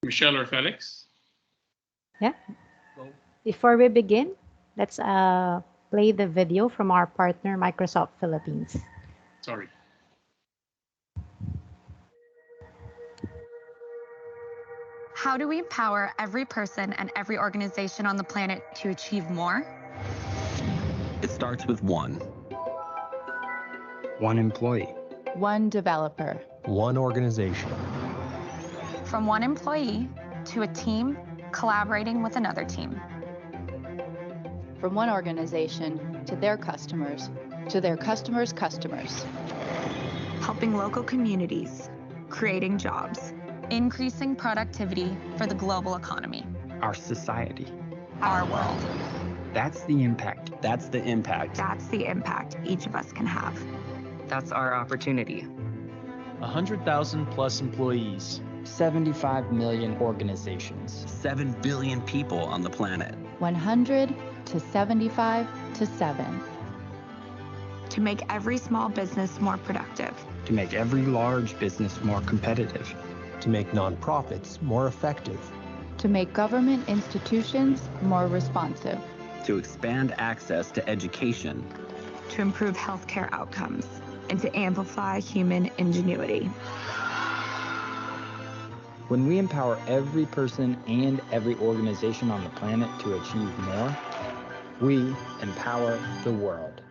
Michelle or Felix? Yeah. Before we begin, let's play the video from our partner, Microsoft Philippines. Sorry. How do we empower every person and every organization on the planet to achieve more? It starts with one employee, one developer, one organization. From one employee to a team collaborating with another team. from one organization to their customers, to their customers' customers. Helping local communities, creating jobs, increasing productivity for the global economy, our society. our world. That's the impact. That's the impact. That's the impact each of us can have. That's our opportunity. 100,000 plus employees. 75 million organizations. 7 billion people on the planet. 100 to 75 to 7. To make every small business more productive. To make every large business more competitive. To make nonprofits more effective. To make government institutions more responsive. To expand access to education. To improve healthcare outcomes. And to amplify human ingenuity. When we empower every person and every organization on the planet to achieve more, we empower the world.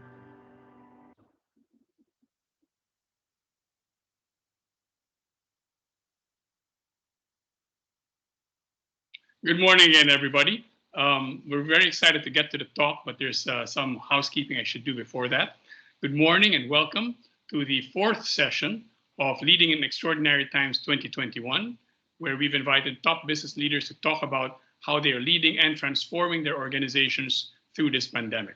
Good morning again, everybody. We're very excited to get to the talk, but there's some housekeeping I should do before that. Good morning and welcome to the fourth session of Leading in Extraordinary Times 2021, where we've invited top business leaders to talk about how they are leading and transforming their organizations through this pandemic.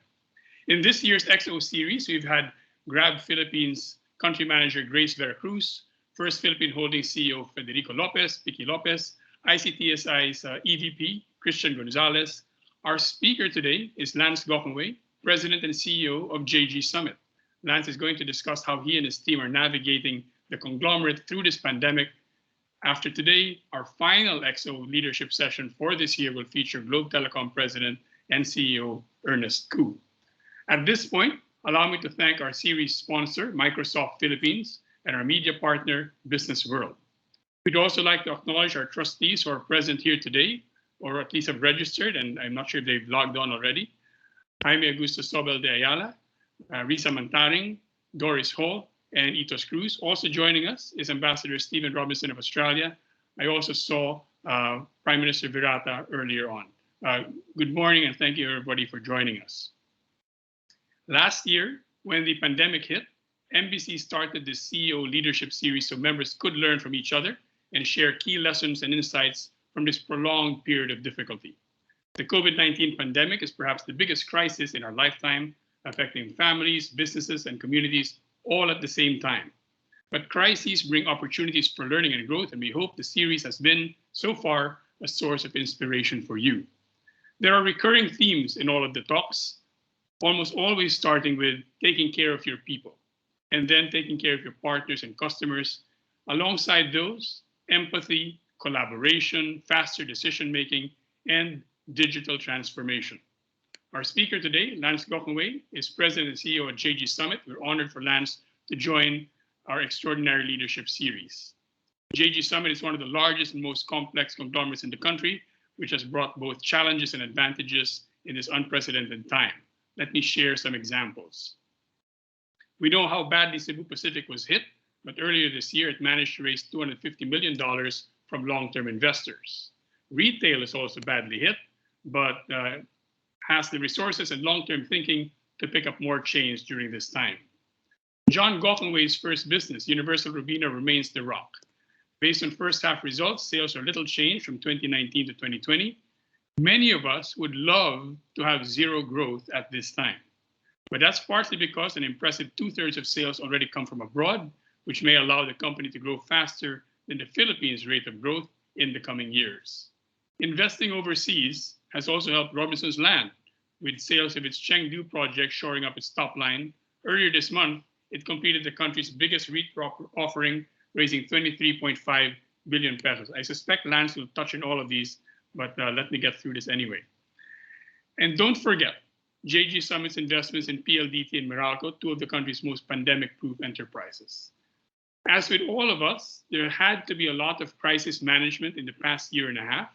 In this year's XO series, we've had Grab Philippines Country Manager Grace Veracruz, First Philippine Holdings CEO Federico Lopez, Vicky Lopez, ICTSI's EVP Christian Gonzalez. Our speaker today is Lance Gokongwei, President and CEO of JG Summit. Lance is going to discuss how he and his team are navigating the conglomerate through this pandemic. After today, our final XO leadership session for this year will feature Globe Telecom President and CEO Ernest Koo. At this point, allow me to thank our series sponsor, Microsoft Philippines, and our media partner, Business World. We'd also like to acknowledge our trustees who are present here today, or at least have registered, and I'm not sure if they've logged on already. Jaime Augusto Sobel de Ayala, Risa Mantaring, Doris Hall, and Itos Cruz. Also joining us is Ambassador Stephen Robinson of Australia. I also saw Prime Minister Virata earlier on. Good morning and thank you everybody for joining us. Last year, when the pandemic hit, MBC started this CEO leadership series so members could learn from each other and share key lessons and insights from this prolonged period of difficulty. The COVID-19 pandemic is perhaps the biggest crisis in our lifetime, affecting families, businesses, and communities all at the same time. But crises bring opportunities for learning and growth, and we hope the series has been, so far, a source of inspiration for you. There are recurring themes in all of the talks, almost always starting with taking care of your people, and then taking care of your partners and customers. Alongside those, empathy, collaboration, faster decision-making, and digital transformation. Our speaker today, Lance Gokongwei, is President and CEO at JG Summit. We're honored for Lance to join our Extraordinary Leadership Series. JG Summit is one of the largest and most complex conglomerates in the country, which has brought both challenges and advantages in this unprecedented time. Let me share some examples. We know how badly Cebu Pacific was hit, but earlier this year, it managed to raise $250 million from long-term investors. Retail is also badly hit, but has the resources and long-term thinking to pick up more chains during this time. John Gokongwei's first business, Universal Robina, remains the rock. Based on first half results, sales are little changed from 2019 to 2020. Many of us would love to have zero growth at this time. But that's partly because an impressive 2/3 of sales already come from abroad, which may allow the company to grow faster than the Philippines' rate of growth in the coming years. Investing overseas has also helped Robinsons Land, with sales of its Chengdu project shoring up its top line. Earlier this month, it completed the country's biggest REIT offering, raising $23.5 billion pesos. I suspect Lance will touch on all of these, but let me get through this anyway. And don't forget, JG Summit's investments in PLDT and Meralco, two of the country's most pandemic-proof enterprises. As with all of us, there had to be a lot of crisis management in the past year and a half.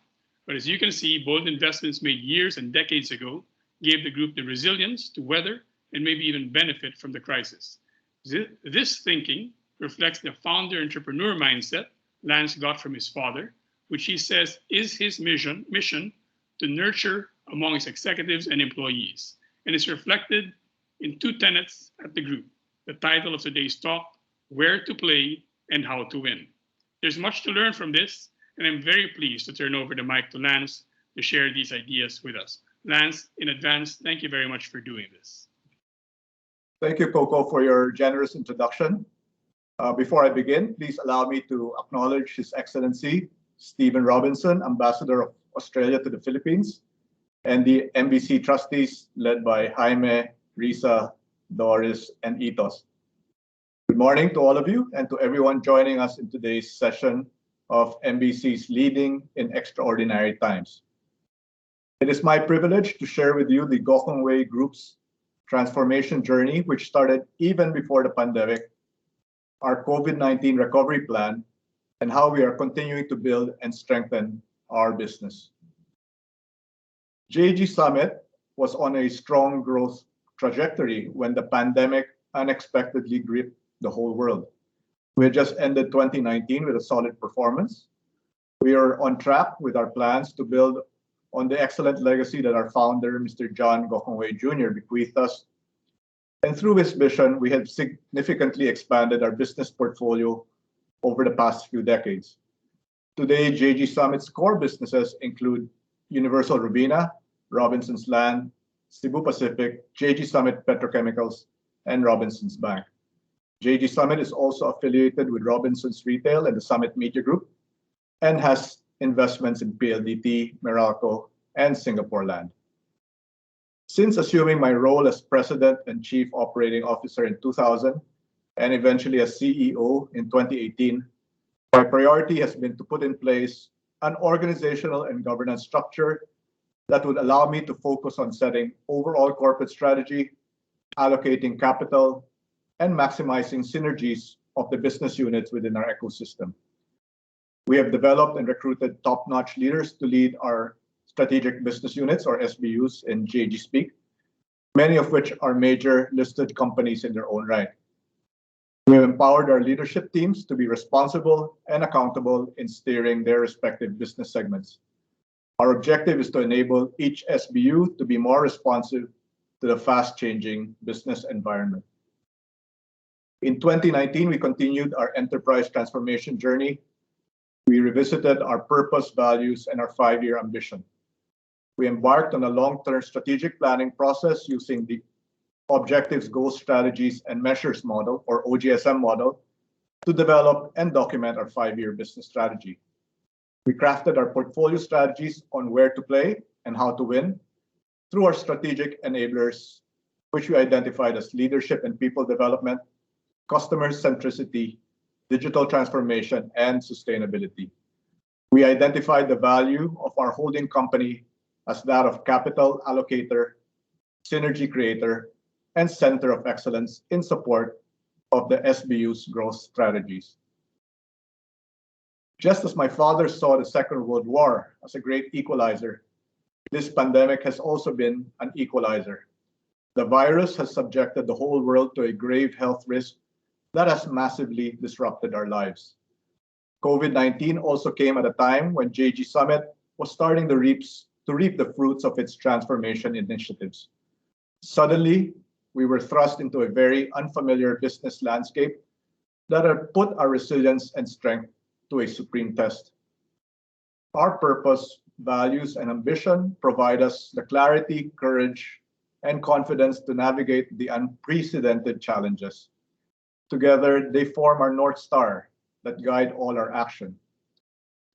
But as you can see, bold investments made years and decades ago gave the group the resilience to weather and maybe even benefit from the crisis. This thinking reflects the founder-entrepreneur mindset Lance got from his father, which he says is his mission to nurture among his executives and employees, and is reflected in two tenets at the group. The title of today's talk, Where to Play and How to Win. There's much to learn from this, and I'm very pleased to turn over the mic to Lance to share these ideas with us. Lance, in advance, thank you very much for doing this. Thank you, Coco, for your generous introduction. Before I begin, please allow me to acknowledge His Excellency Stephen Robinson, Ambassador of Australia to the Philippines, and the MBC trustees led by Jaime, Risa, Doris, and Itos. Good morning to all of you and to everyone joining us in today's session of MBC's Leading in Extraordinary Times. It is my privilege to share with you the Gokongwei Group's transformation journey, which started even before the pandemic, our COVID-19 recovery plan, and how we are continuing to build and strengthen our business. JG Summit was on a strong growth trajectory when the pandemic unexpectedly gripped the whole world. We had just ended 2019 with a solid performance. We are on track with our plans to build on the excellent legacy that our founder, Mr. John Gokongwei Jr., bequeathed us. And through his vision, we have significantly expanded our business portfolio over the past few decades. Today, JG Summit's core businesses include Universal Robina, Robinsons Land, Cebu Pacific, JG Summit Petrochemicals, and Robinsons Bank. JG Summit is also affiliated with Robinsons Retail and the Summit Media Group, and has investments in PLDT, Meralco, and Singapore Land. Since assuming my role as President and Chief Operating Officer in 2000, and eventually as CEO in 2018, my priority has been to put in place an organizational and governance structure that would allow me to focus on setting overall corporate strategy, allocating capital, and maximizing synergies of the business units within our ecosystem. We have developed and recruited top-notch leaders to lead our strategic business units, or SBUs, in JG speak, many of which are major listed companies in their own right. We have empowered our leadership teams to be responsible and accountable in steering their respective business segments. Our objective is to enable each SBU to be more responsive to the fast-changing business environment. In 2019, we continued our enterprise transformation journey. We revisited our purpose, values, and our 5-year ambition. We embarked on a long-term strategic planning process using the Objectives, Goals, Strategies, and Measures model, or OGSM model, to develop and document our 5-year business strategy. We crafted our portfolio strategies on where to play and how to win through our strategic enablers, which we identified as leadership and people development, customer centricity, digital transformation, and sustainability. We identified the value of our holding company as that of capital allocator, synergy creator, and center of excellence in support of the SBU's growth strategies. Just as my father saw the Second World War as a great equalizer, this pandemic has also been an equalizer. The virus has subjected the whole world to a grave health risk that has massively disrupted our lives. COVID-19 also came at a time when JG Summit was starting to reap the fruits of its transformation initiatives. Suddenly, we were thrust into a very unfamiliar business landscape that had put our resilience and strength to a supreme test. Our purpose, values, and ambition provide us the clarity, courage, and confidence to navigate the unprecedented challenges. Together, they form our North Star that guide all our action.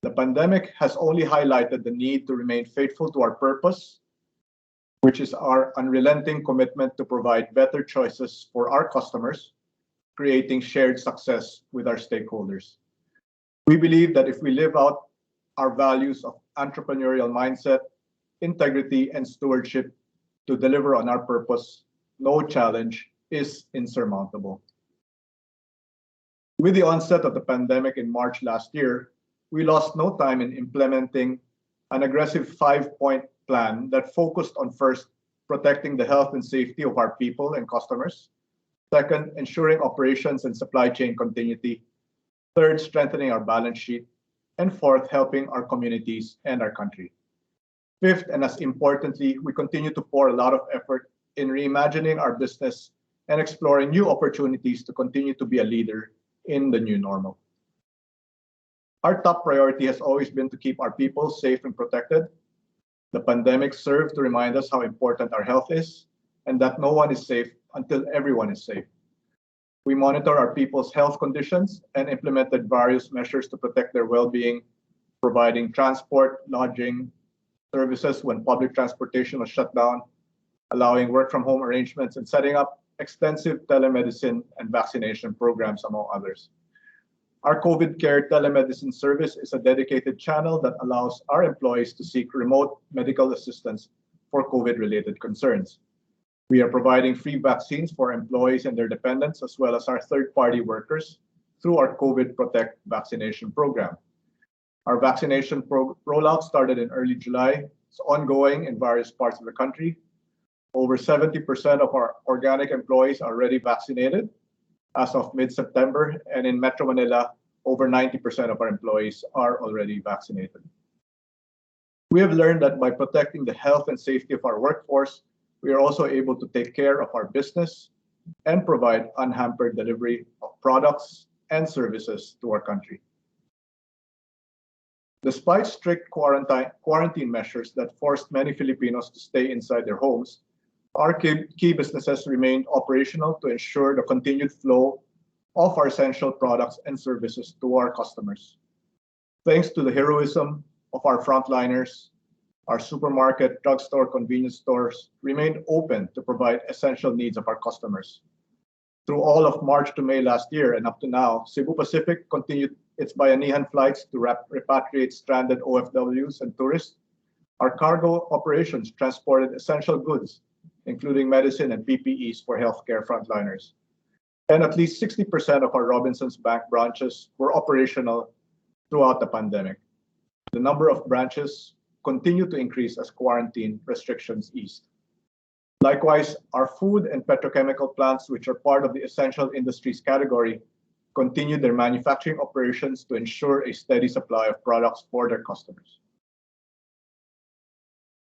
The pandemic has only highlighted the need to remain faithful to our purpose, which is our unrelenting commitment to provide better choices for our customers, creating shared success with our stakeholders. We believe that if we live out our values of entrepreneurial mindset, integrity, and stewardship to deliver on our purpose, no challenge is insurmountable. With the onset of the pandemic in March last year, we lost no time in implementing an aggressive 5-point plan that focused on first, protecting the health and safety of our people and customers. Second, ensuring operations and supply chain continuity. Third, strengthening our balance sheet. And fourth, helping our communities and our country. Fifth, and as importantly, we continue to pour a lot of effort in reimagining our business and exploring new opportunities to continue to be a leader in the new normal. Our top priority has always been to keep our people safe and protected. The pandemic served to remind us how important our health is and that no one is safe until everyone is safe. We monitor our people's health conditions and implemented various measures to protect their well-being, providing transport, lodging, services when public transportation was shut down, allowing work-from-home arrangements, and setting up extensive telemedicine and vaccination programs, among others. Our COVID Care telemedicine service is a dedicated channel that allows our employees to seek remote medical assistance for COVID-related concerns. We are providing free vaccines for employees and their dependents, as well as our third-party workers, through our COVID Protect vaccination program. Our vaccination rollout started in early July. It's ongoing in various parts of the country. Over 70% of our organic employees are already vaccinated as of mid-September, and in Metro Manila, over 90% of our employees are already vaccinated. We have learned that by protecting the health and safety of our workforce, we are also able to take care of our business and provide unhampered delivery of products and services to our country. Despite strict quarantine measures that forced many Filipinos to stay inside their homes, our key businesses remained operational to ensure the continued flow of our essential products and services to our customers. Thanks to the heroism of our frontliners, our supermarket, drugstore, convenience stores remained open to provide essential needs of our customers. Through all of March to May last year and up to now, Cebu Pacific continued its Bayanihan flights to repatriate stranded OFWs and tourists. Our cargo operations transported essential goods, including medicine and PPEs for healthcare frontliners. And at least 60% of our Robinsons Bank branches were operational throughout the pandemic. The number of branches continued to increase as quarantine restrictions eased. Likewise, our food and petrochemical plants, which are part of the essential industries category, continued their manufacturing operations to ensure a steady supply of products for their customers.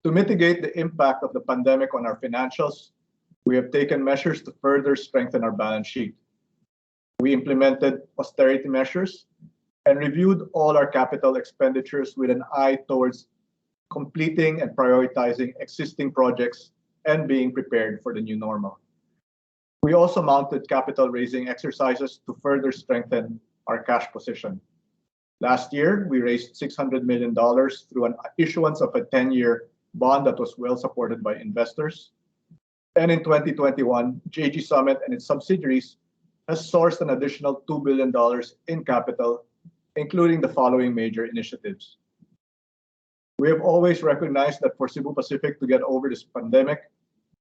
To mitigate the impact of the pandemic on our financials, we have taken measures to further strengthen our balance sheet. We implemented austerity measures and reviewed all our capital expenditures with an eye towards completing and prioritizing existing projects and being prepared for the new normal. We also mounted capital raising exercises to further strengthen our cash position. Last year, we raised $600 million through an issuance of a 10-year bond that was well supported by investors. And in 2021, JG Summit and its subsidiaries has sourced an additional $2 billion in capital, including the following major initiatives. We have always recognized that for Cebu Pacific to get over this pandemic,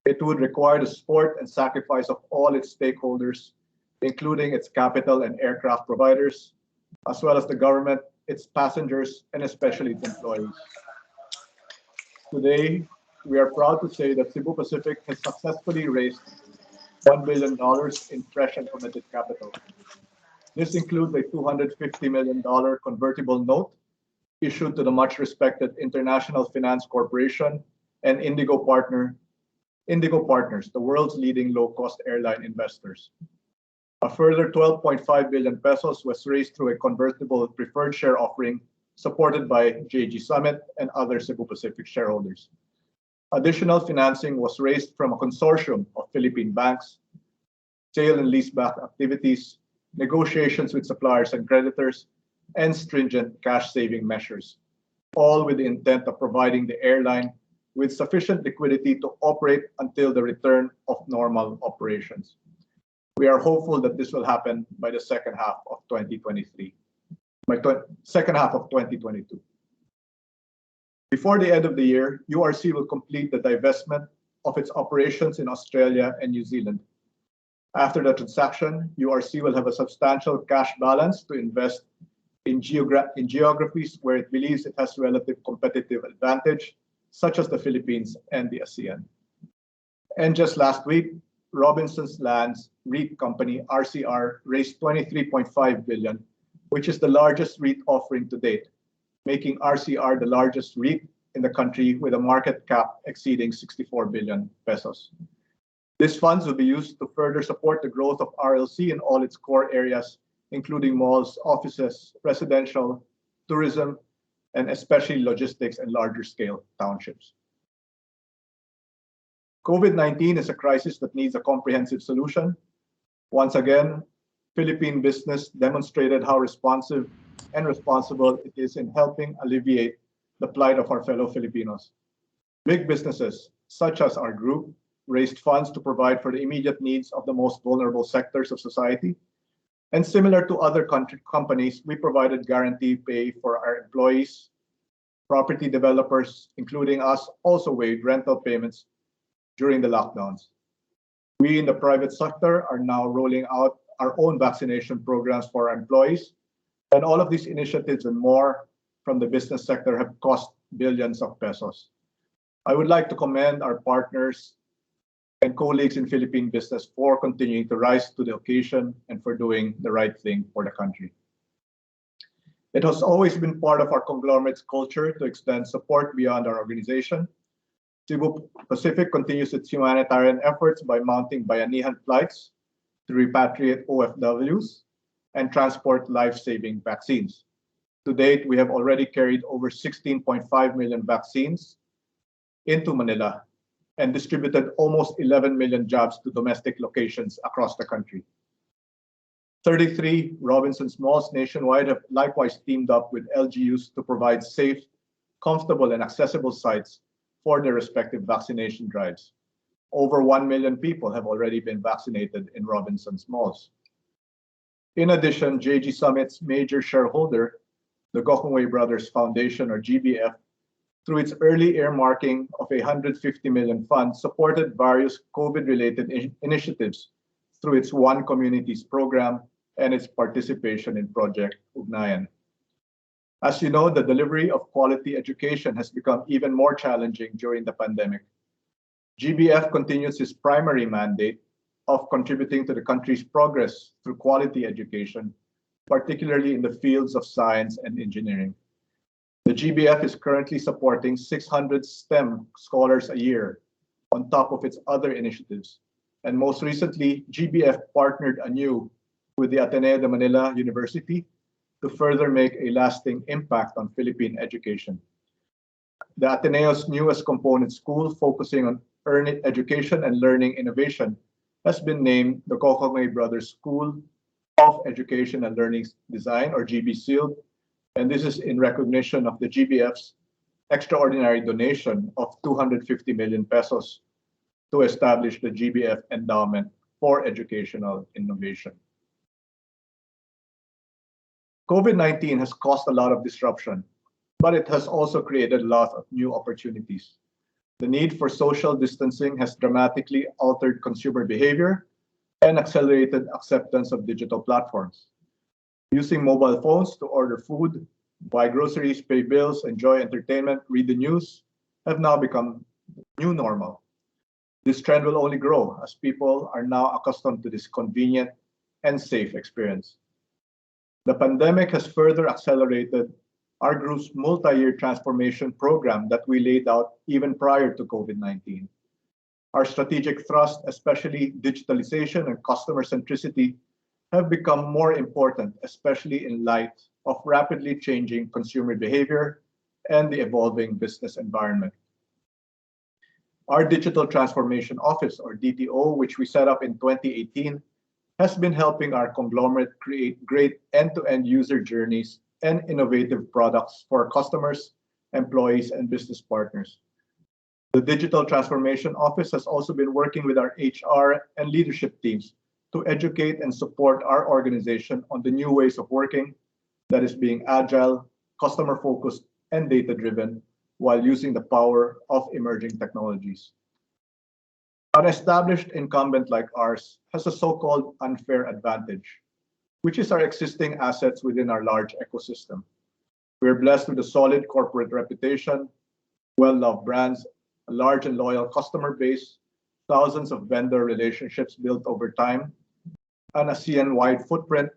it would require the support and sacrifice of all its stakeholders, including its capital and aircraft providers, as well as the government, its passengers, and especially its employees. Today, we are proud to say that Cebu Pacific has successfully raised $1 billion in fresh and committed capital. This includes a $250 million convertible note issued to the much respected International Finance Corporation and Indigo Partners, the world's leading low-cost airline investors. A further 12.5 billion pesos was raised through a convertible preferred share offering supported by JG Summit and other Cebu Pacific shareholders. Additional financing was raised from a consortium of Philippine banks, sale and leaseback activities, negotiations with suppliers and creditors, and stringent cash-saving measures, all with the intent of providing the airline with sufficient liquidity to operate until the return of normal operations. We are hopeful that this will happen by the second half of 2023. second half of 2022. Before the end of the year, URC will complete the divestment of its operations in Australia and New Zealand. After the transaction, URC will have a substantial cash balance to invest in geographies where it believes it has relative competitive advantage, such as the Philippines and the ASEAN. And just last week, Robinson's Land's REIT company, RCR, raised 23.5 billion, which is the largest REIT offering to date, making RCR the largest REIT in the country with a market cap exceeding 64 billion pesos. These funds will be used to further support the growth of RLC in all its core areas, including malls, offices, residential, tourism, and especially logistics and larger scale townships. COVID-19 is a crisis that needs a comprehensive solution. Once again, Philippine business demonstrated how responsive and responsible it is in helping alleviate the plight of our fellow Filipinos. Big businesses, such as our group, raised funds to provide for the immediate needs of the most vulnerable sectors of society. And similar to other companies, we provided guaranteed pay for our employees. Property developers, including us, also waived rental payments during the lockdowns. We in the private sector are now rolling out our own vaccination programs for our employees. And all of these initiatives and more from the business sector have cost billions of pesos. I would like to commend our partners and colleagues in Philippine business for continuing to rise to the occasion and for doing the right thing for the country. It has always been part of our conglomerate's culture to extend support beyond our organization. Cebu Pacific continues its humanitarian efforts by mounting bayanihan flights to repatriate OFWs and transport life-saving vaccines. To date, we have already carried over 16.5 million vaccines into Manila and distributed almost 11 million jobs to domestic locations across the country. 33 Robinsons malls nationwide have likewise teamed up with LGUs to provide safe, comfortable, and accessible sites for their respective vaccination drives. Over 1 million people have already been vaccinated in Robinsons malls. In addition, JG Summit's major shareholder, the Gokongwei Brothers Foundation, or GBF, through its early earmarking of a 150 million fund, supported various COVID-related initiatives through its One Communities program and its participation in Project Ugnayan. As you know, the delivery of quality education has become even more challenging during the pandemic. GBF continues its primary mandate of contributing to the country's progress through quality education, particularly in the fields of science and engineering. The GBF is currently supporting 600 STEM scholars a year on top of its other initiatives. And most recently, GBF partnered anew with the Ateneo de Manila University to further make a lasting impact on Philippine education. The Ateneo's newest component school, focusing on education and learning innovation, has been named the Gokongwei Brothers School of Education and Learning Design, or GB-SEALD, and this is in recognition of the GBF's extraordinary donation of 250 million pesos to establish the GBF Endowment for Educational Innovation. COVID-19 has caused a lot of disruption, but it has also created a lot of new opportunities. The need for social distancing has dramatically altered consumer behavior and accelerated acceptance of digital platforms. Using mobile phones to order food, buy groceries, pay bills, enjoy entertainment, read the news have now become new normal. This trend will only grow as people are now accustomed to this convenient and safe experience. The pandemic has further accelerated our group's multi-year transformation program that we laid out even prior to COVID-19. Our strategic thrust, especially digitalization and customer centricity, have become more important, especially in light of rapidly changing consumer behavior and the evolving business environment. Our Digital Transformation Office, or DTO, which we set up in 2018, has been helping our conglomerate create great end-to-end user journeys and innovative products for customers, employees, and business partners. The Digital Transformation Office has also been working with our HR and leadership teams to educate and support our organization on the new ways of working, that is being agile, customer-focused, and data-driven while using the power of emerging technologies. An established incumbent like ours has a so-called unfair advantage, which is our existing assets within our large ecosystem. We're blessed with a solid corporate reputation, well-loved brands, a large and loyal customer base, thousands of vendor relationships built over time, an ASEAN-wide footprint,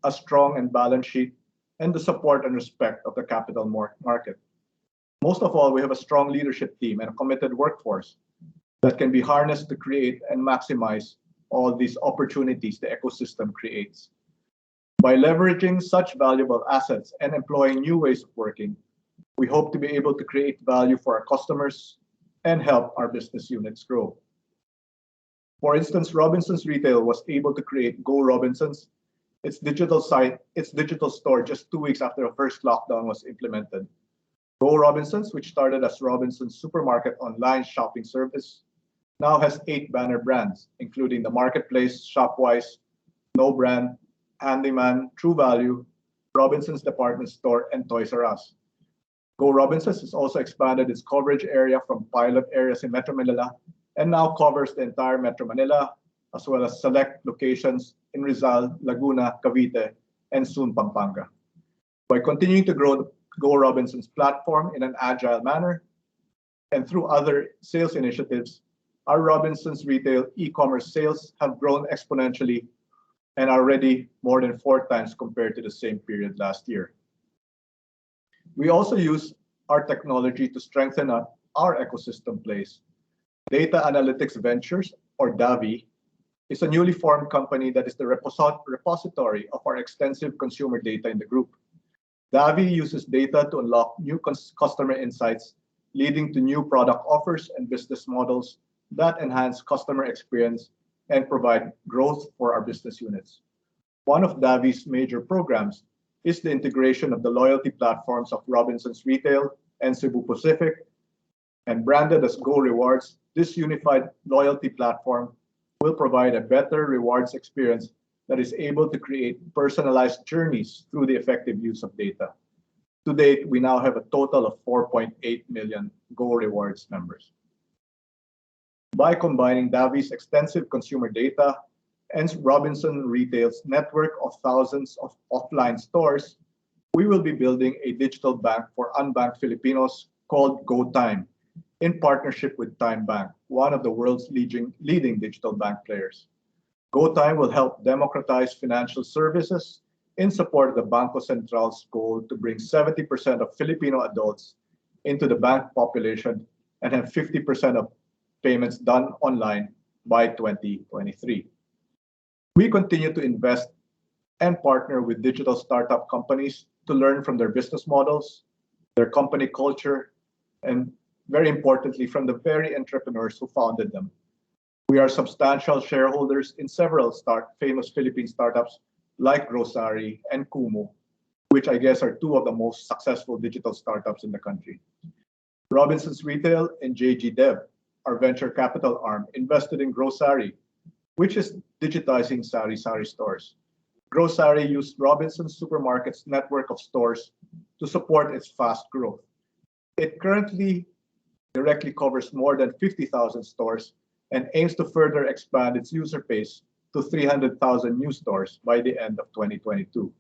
a strong and balance sheet, and the support and respect of the capital market. Most of all, we have a strong leadership team and a committed workforce that can be harnessed to create and maximize all these opportunities the ecosystem creates. By leveraging such valuable assets and employing new ways of working, we hope to be able to create value for our customers and help our business units grow. For instance, Robinsons Retail was able to create Go Robinsons, its digital store, just 2 weeks after the first lockdown was implemented. Go Robinsons, which started as Robinsons Supermarket online shopping service, now has 8 banner brands, including the Marketplace, Shopwise, No Brand, Handyman, True Value, Robinsons Department Store, and Toys R Us. Go Robinsons has also expanded its coverage area from pilot areas in Metro Manila and now covers the entire Metro Manila, as well as select locations in Rizal, Laguna, Cavite, and soon Pampanga. By continuing to grow the Go Robinsons platform in an agile manner and through other sales initiatives, our Robinsons Retail e-commerce sales have grown exponentially and are already more than 4 times compared to the same period last year. We also use our technology to strengthen our ecosystem plays. Data Analytics Ventures, or DAVI, is a newly formed company that is the repository of our extensive consumer data in the group. DAVI uses data to unlock new customer insights, leading to new product offers and business models that enhance customer experience and provide growth for our business units. One of DAVI's major programs is the integration of the loyalty platforms of Robinsons Retail and Cebu Pacific, and branded as Go Rewards. This unified loyalty platform will provide a better rewards experience that is able to create personalized journeys through the effective use of data. To date, we now have a total of 4.8 million Go Rewards members. By combining Davi's extensive consumer data and Robinson Retail's network of thousands of offline stores, we will be building a digital bank for unbanked Filipinos called GoTime, in partnership with Time Bank, one of the world's leading digital bank players. GoTime will help democratize financial services in support of the Bangko Central's goal to bring 70% of Filipino adults into the bank population and have 50% of payments done online by 2023. We continue to invest and partner with digital startup companies to learn from their business models, their company culture, and very importantly, from the very entrepreneurs who founded them. We are substantial shareholders in several famous Philippine startups like Grocery and Kumu, which I guess are 2 of the most successful digital startups in the country. Robinsons Retail and JG Dev, our venture capital arm, invested in Grocery, which is digitizing sari-sari stores. Grocery used Robinsons Supermarket's network of stores to support its fast growth. It currently directly covers more than 50,000 stores and aims to further expand its user base to 300,000 new stores by the end of 2022.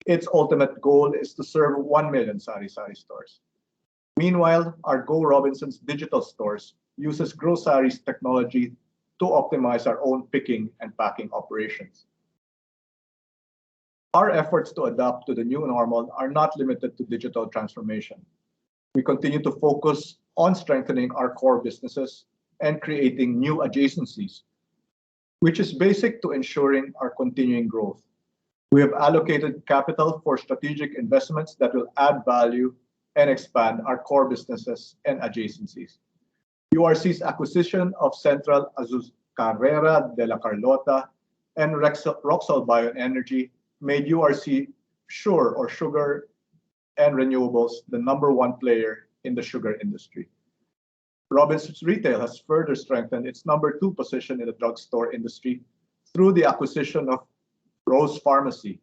Its ultimate goal is to serve 1 million sari-sari stores. Meanwhile, our Go Robinsons digital stores uses Grocery's technology to optimize our own picking and packing operations. Our efforts to adapt to the new normal are not limited to digital transformation. We continue to focus on strengthening our core businesses and creating new adjacencies, which is basic to ensuring our continuing growth. We have allocated capital for strategic investments that will add value and expand our core businesses and adjacencies. URC's acquisition of Central Azucarera de la Carlota and Roxol Bioenergy made URC sugar and renewables the #1 player in the sugar industry. Robinsons Retail has further strengthened its #2 position in the drugstore industry through the acquisition of Rose Pharmacy.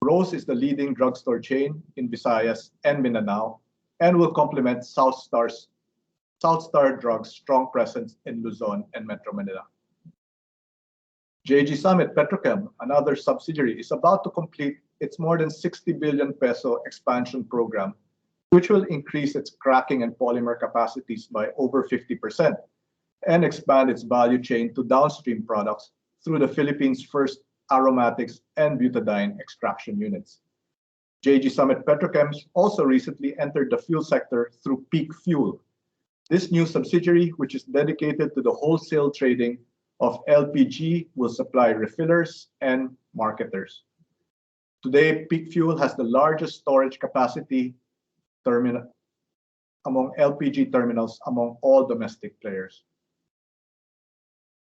Rose is the leading drugstore chain in Visayas and Mindanao and will complement South Star Drug's strong presence in Luzon and Metro Manila. JG Summit Petrochem, another subsidiary, is about to complete its more than 60 billion peso expansion program, which will increase its cracking and polymer capacities by over 50% and expand its value chain to downstream products through the Philippines' first aromatics and butadiene extraction units. JG Summit Petrochem also recently entered the fuel sector through Peak Fuel. This new subsidiary, which is dedicated to the wholesale trading of LPG, will supply refillers and marketers. Today, Peak Fuel has the largest storage capacity among LPG terminals among all domestic players.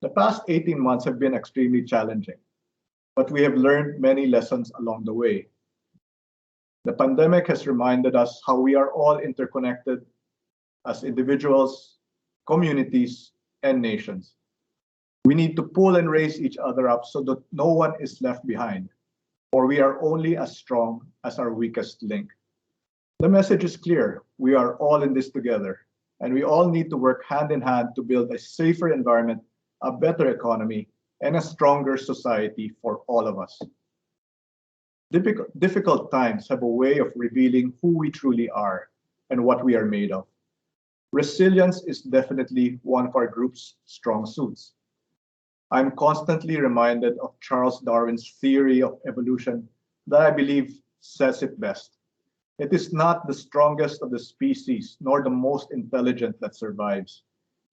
The past 18 months have been extremely challenging, but we have learned many lessons along the way. The pandemic has reminded us how we are all interconnected as individuals, communities, and nations. We need to pull and raise each other up so that no one is left behind, for we are only as strong as our weakest link. The message is clear. We are all in this together, and we all need to work hand in hand to build a safer environment, a better economy, and a stronger society for all of us. Difficult times have a way of revealing who we truly are and what we are made of. Resilience is definitely one of our group's strong suits. I'm constantly reminded of Charles Darwin's theory of evolution that I believe says it best. It is not the strongest of the species nor the most intelligent that survives.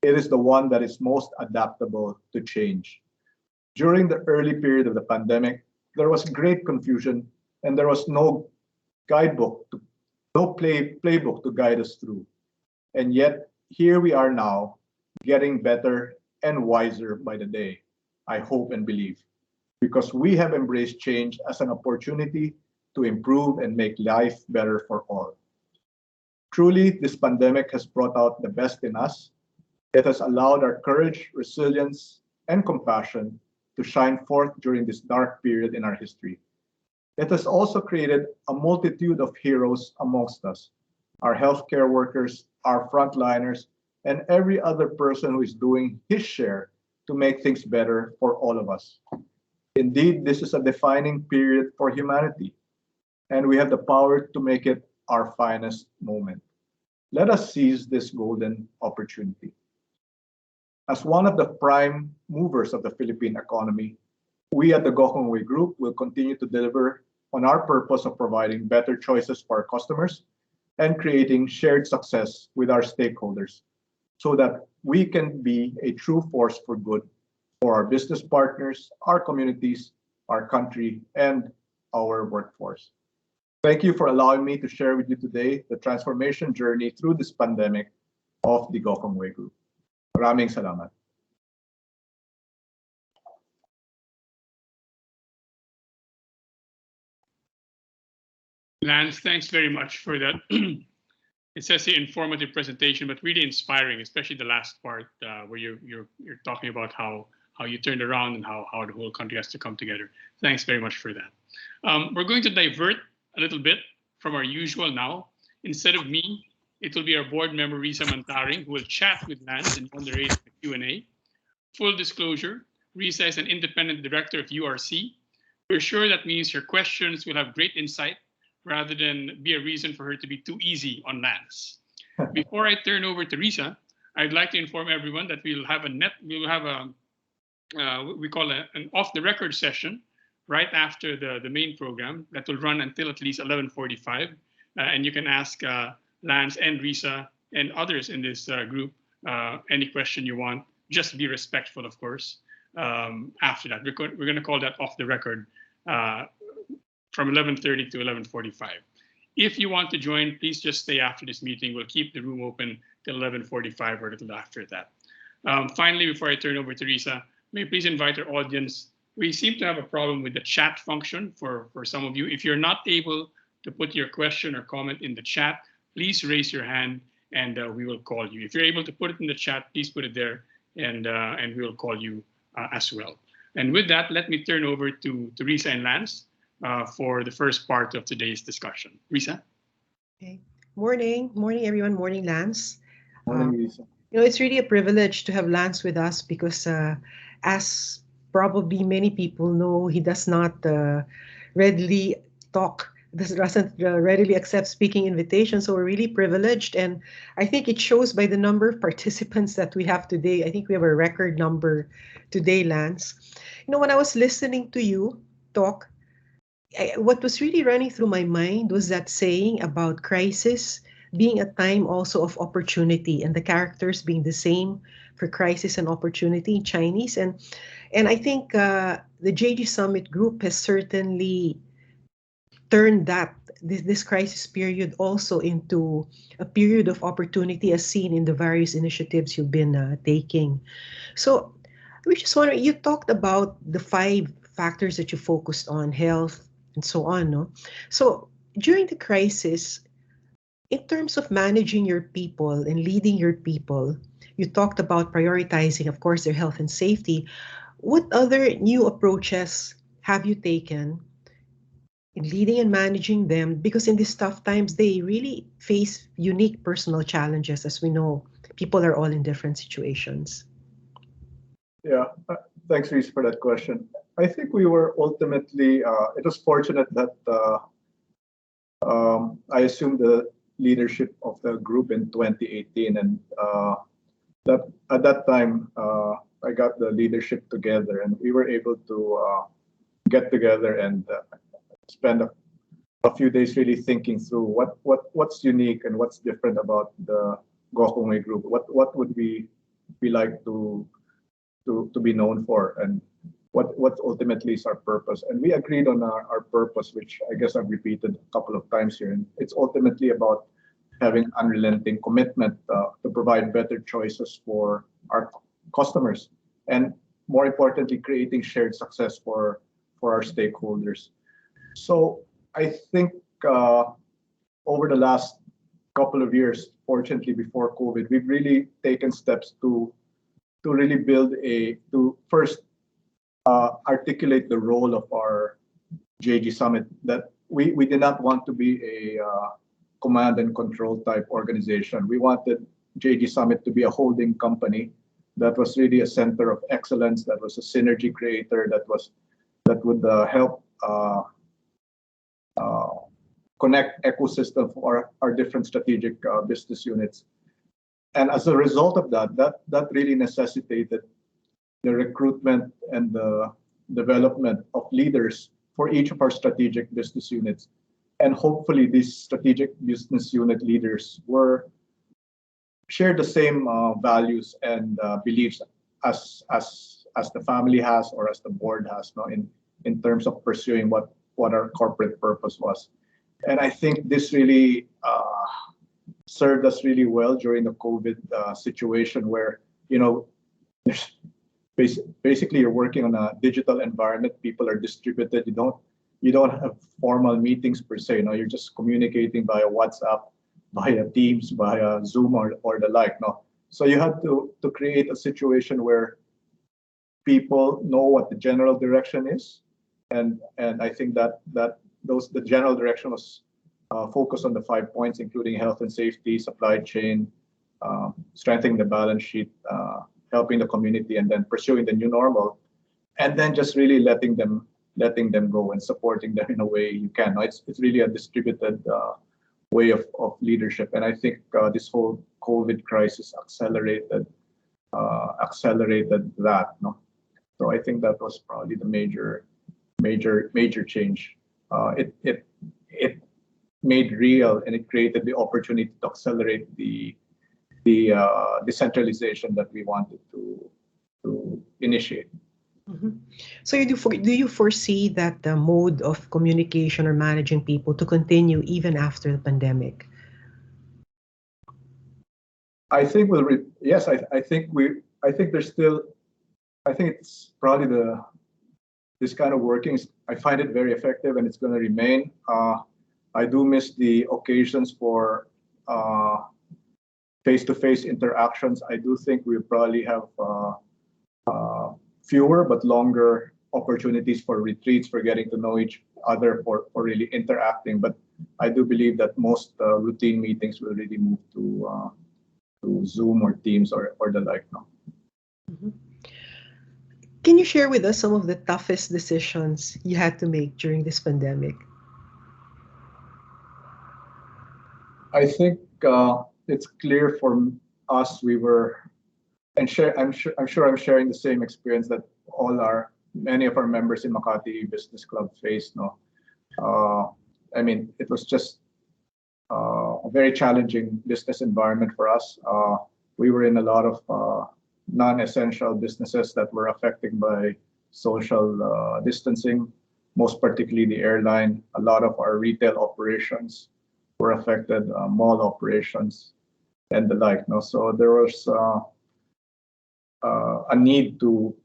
It is the one that is most adaptable to change. During the early period of the pandemic, there was great confusion and there was no playbook to guide us through. And yet, here we are now, getting better and wiser by the day, I hope and believe, because we have embraced change as an opportunity to improve and make life better for all. Truly, this pandemic has brought out the best in us. It has allowed our courage, resilience, and compassion to shine forth during this dark period in our history. It has also created a multitude of heroes amongst us, our healthcare workers, our frontliners, and every other person who is doing his share to make things better for all of us. Indeed, this is a defining period for humanity, and we have the power to make it our finest moment. Let us seize this golden opportunity. As one of the prime movers of the Philippine economy, we at the Gokongwei Group will continue to deliver on our purpose of providing better choices for our customers and creating shared success with our stakeholders so that we can be a true force for good for our business partners, our communities, our country, and our workforce. Thank you for allowing me to share with you today the transformation journey through this pandemic of the Gokongwei Group. Maraming salamat. Lance, thanks very much for that. It says here informative presentation, but really inspiring, especially the last part where you're talking about how you turned around and how the whole country has to come together. Thanks very much for that. We're going to divert a little bit from our usual now. Instead of me, it will be our board member, Risa Mantaring, who will chat with Lance and moderate the Q&A. Full disclosure, Risa is an independent director of URC. We're sure that means her questions will have great insight rather than be a reason for her to be too easy on Lance. Before I turn over to Risa, I'd like to inform everyone that we call an off-the-record session right after the main program that will run until at least 11:45, and you can ask Lance and Risa and others in this group any question you want. Just be respectful, of course. After that, we're going to call that off the record from 11:30 to 11:45. If you want to join, please just stay after this meeting. We'll keep the room open till 11:45 or a little after that. Finally, before I turn over to Risa, may I please invite our audience. We seem to have a problem with the chat function for some of you. If you're not able to put your question or comment in the chat, please raise your hand and we will call you. If you're able to put it in the chat, please put it there and we will call you as well. And with that, let me turn over to Risa and Lance for the first part of today's discussion. Risa? Okay. Morning, everyone. Morning, Lance. Morning, Lisa. It's really a privilege to have Lance with us because, as probably many people know, he does not readily talk, doesn't readily accept speaking invitations. So we're really privileged. And I think it shows by the number of participants that we have today. I think we have a record number today, Lance. When I was listening to you talk, what was really running through my mind was that saying about crisis being a time also of opportunity, and the characters being the same for crisis and opportunity in Chinese. And I think the JG Summit Group has certainly turned this crisis period also into a period of opportunity, as seen in the various initiatives you've been taking. So we just wondering, you talked about the 5 factors that you focused on: health and so on, no? So during the crisis, in terms of managing your people and leading your people, you talked about prioritizing, of course, their health and safety. What other new approaches have you taken in leading and managing them? Because in these tough times, they really face unique personal challenges. As we know, people are all in different situations. Yeah, thanks, Reese, for that question. I think we were ultimately, it was fortunate that I assumed the leadership of the group in 2018, and that at that time I got the leadership together, and we were able to get together and spend a few days really thinking through what's unique and what's different about the Gokongwei group. What would we like to be known for, and what ultimately is our purpose. And we agreed on our purpose, which I guess I've repeated a couple of times here. And it's ultimately about having unrelenting commitment to provide better choices for our customers, and more importantly, creating shared success for our stakeholders. So I think over the last couple of years, fortunately before COVID, we've really taken steps to really build to first articulate the role of our JG Summit, that we did not want to be a command and control type organization. We wanted JG Summit to be a holding company that was really a center of excellence, that was a synergy creator, that would help connect ecosystem for our different strategic business units. And as a result of that really necessitated the recruitment and the development of leaders for each of our strategic business units. And hopefully these strategic business unit leaders share the same values and beliefs as the family has, or as the board has, no, in terms of pursuing what our corporate purpose was. And I think this really served us really well during the COVID situation, where there's basically you're working on a digital environment. People are distributed. You don't have formal meetings per se. You're just communicating via WhatsApp, via Teams, via Zoom, or the like. No, so you had to create a situation where people know what the general direction is, and I think that the general direction was focused on the 5 points, including health and safety, supply chain, strengthening the balance sheet, helping the community, and then pursuing the new normal, and then just really letting them go and supporting them in a way you can. It's really a distributed way of leadership, and I think this whole COVID crisis accelerated that. No, so I think that was probably the major change. It made real, and it created the opportunity to accelerate the decentralization that we wanted to initiate. Mm-hmm. So do you foresee that the mode of communication or managing people to continue even after the pandemic? I think yes. I think it's probably this kind of workings. I find it very effective, and it's going to remain. I do miss the occasions for face-to-face interactions. I do think we probably have fewer but longer opportunities for retreats, for getting to know other for really interacting. But I do believe that most routine meetings will really move to Zoom or Teams or the like now. Mhm. Can you share with us some of the toughest decisions you had to make during this pandemic? I think it's clear for us we were, and I'm sure I'm sharing the same experience that many of our members in Makati Business Club faced. No, I mean it was just a very challenging business environment for us. We were in a lot of non-essential businesses that were affected by social distancing, most particularly the airline. A lot of our retail operations were affected, mall operations, and the like. No, so there was a need to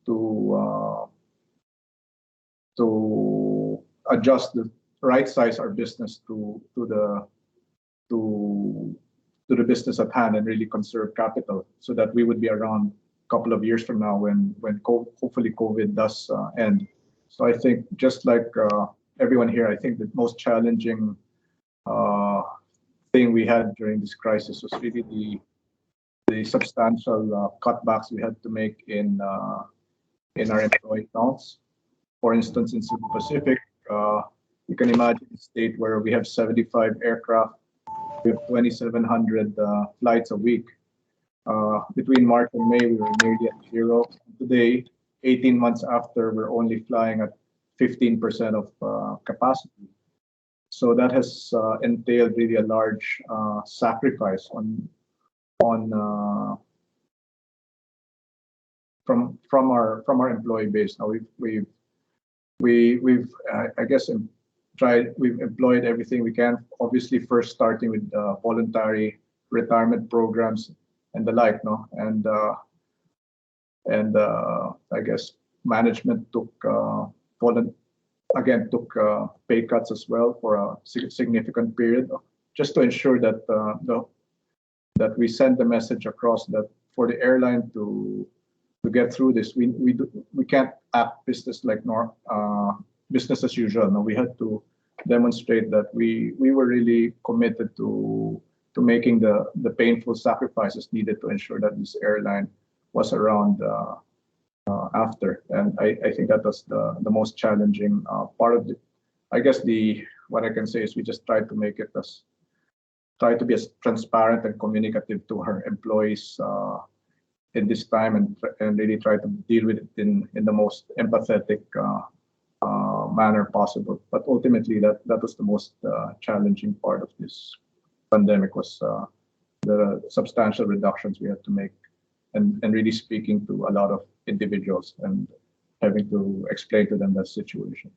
adjust the right size our business to the business at hand and really conserve capital so that we would be around a couple of years from now when hopefully COVID does end. So I think just like everyone here, I think the most challenging thing we had during this crisis was really the substantial cutbacks we had to make in our employee counts. For instance, in Cebu Pacific, you can imagine a state where we have 75 aircraft, we have 2,700 flights a week. Between March and May, we were nearly at zero. Today, 18 months after, we're only flying at 15% of capacity. So that has entailed really a large sacrifice from our employee base. Now we've I guess we've employed everything we can. Obviously, first starting with voluntary retirement programs and the like, no, and I guess management took pay cuts as well for a significant period, just to ensure that that we send the message across that for the airline to get through this, we can't act business as usual. No, we had to demonstrate that we were really committed to making the painful sacrifices needed to ensure that this airline was around after. And I think that was the most challenging part of it. I guess what I can say is we just try to be as transparent and communicative to our employees in this time and really try to deal with it in the most empathetic manner possible. But ultimately, that was the most challenging part of this pandemic was the substantial reductions we had to make and really speaking to a lot of individuals and having to explain to them the situation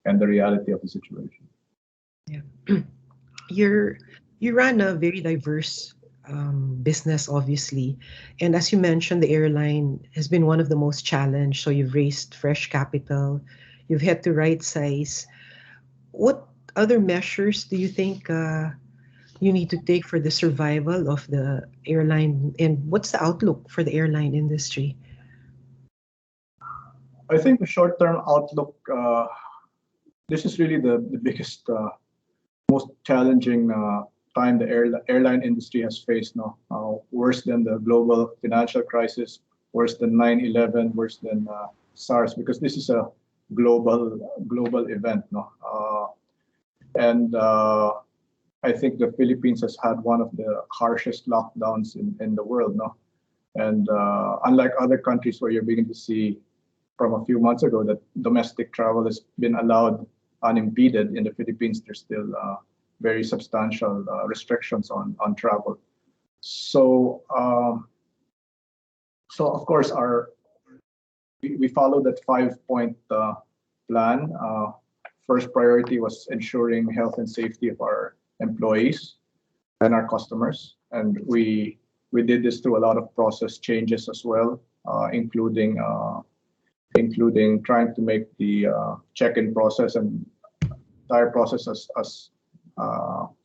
and the reality of the situation. Yeah. You run a very diverse business, obviously. And as you mentioned, the airline has been one of the most challenged. So you've raised fresh capital, you've had to right size. What other measures do you think you need to take for the survival of the airline? And what's the outlook for the airline industry? I think the short-term outlook, this is really the biggest, most challenging time the airline industry has faced now. Worse than the global financial crisis, worse than 9/11, worse than SARS, because this is a global event. No, and I think the Philippines has had one of the harshest lockdowns in the world. No, and unlike other countries where you're beginning to see from a few months ago that domestic travel has been allowed unimpeded, in the Philippines there's still very substantial restrictions on travel. So of course we followed that 5-point plan. First priority was ensuring health and safety of our employees and our customers, and we did this through a lot of process changes as well, including trying to make the check-in process and entire process as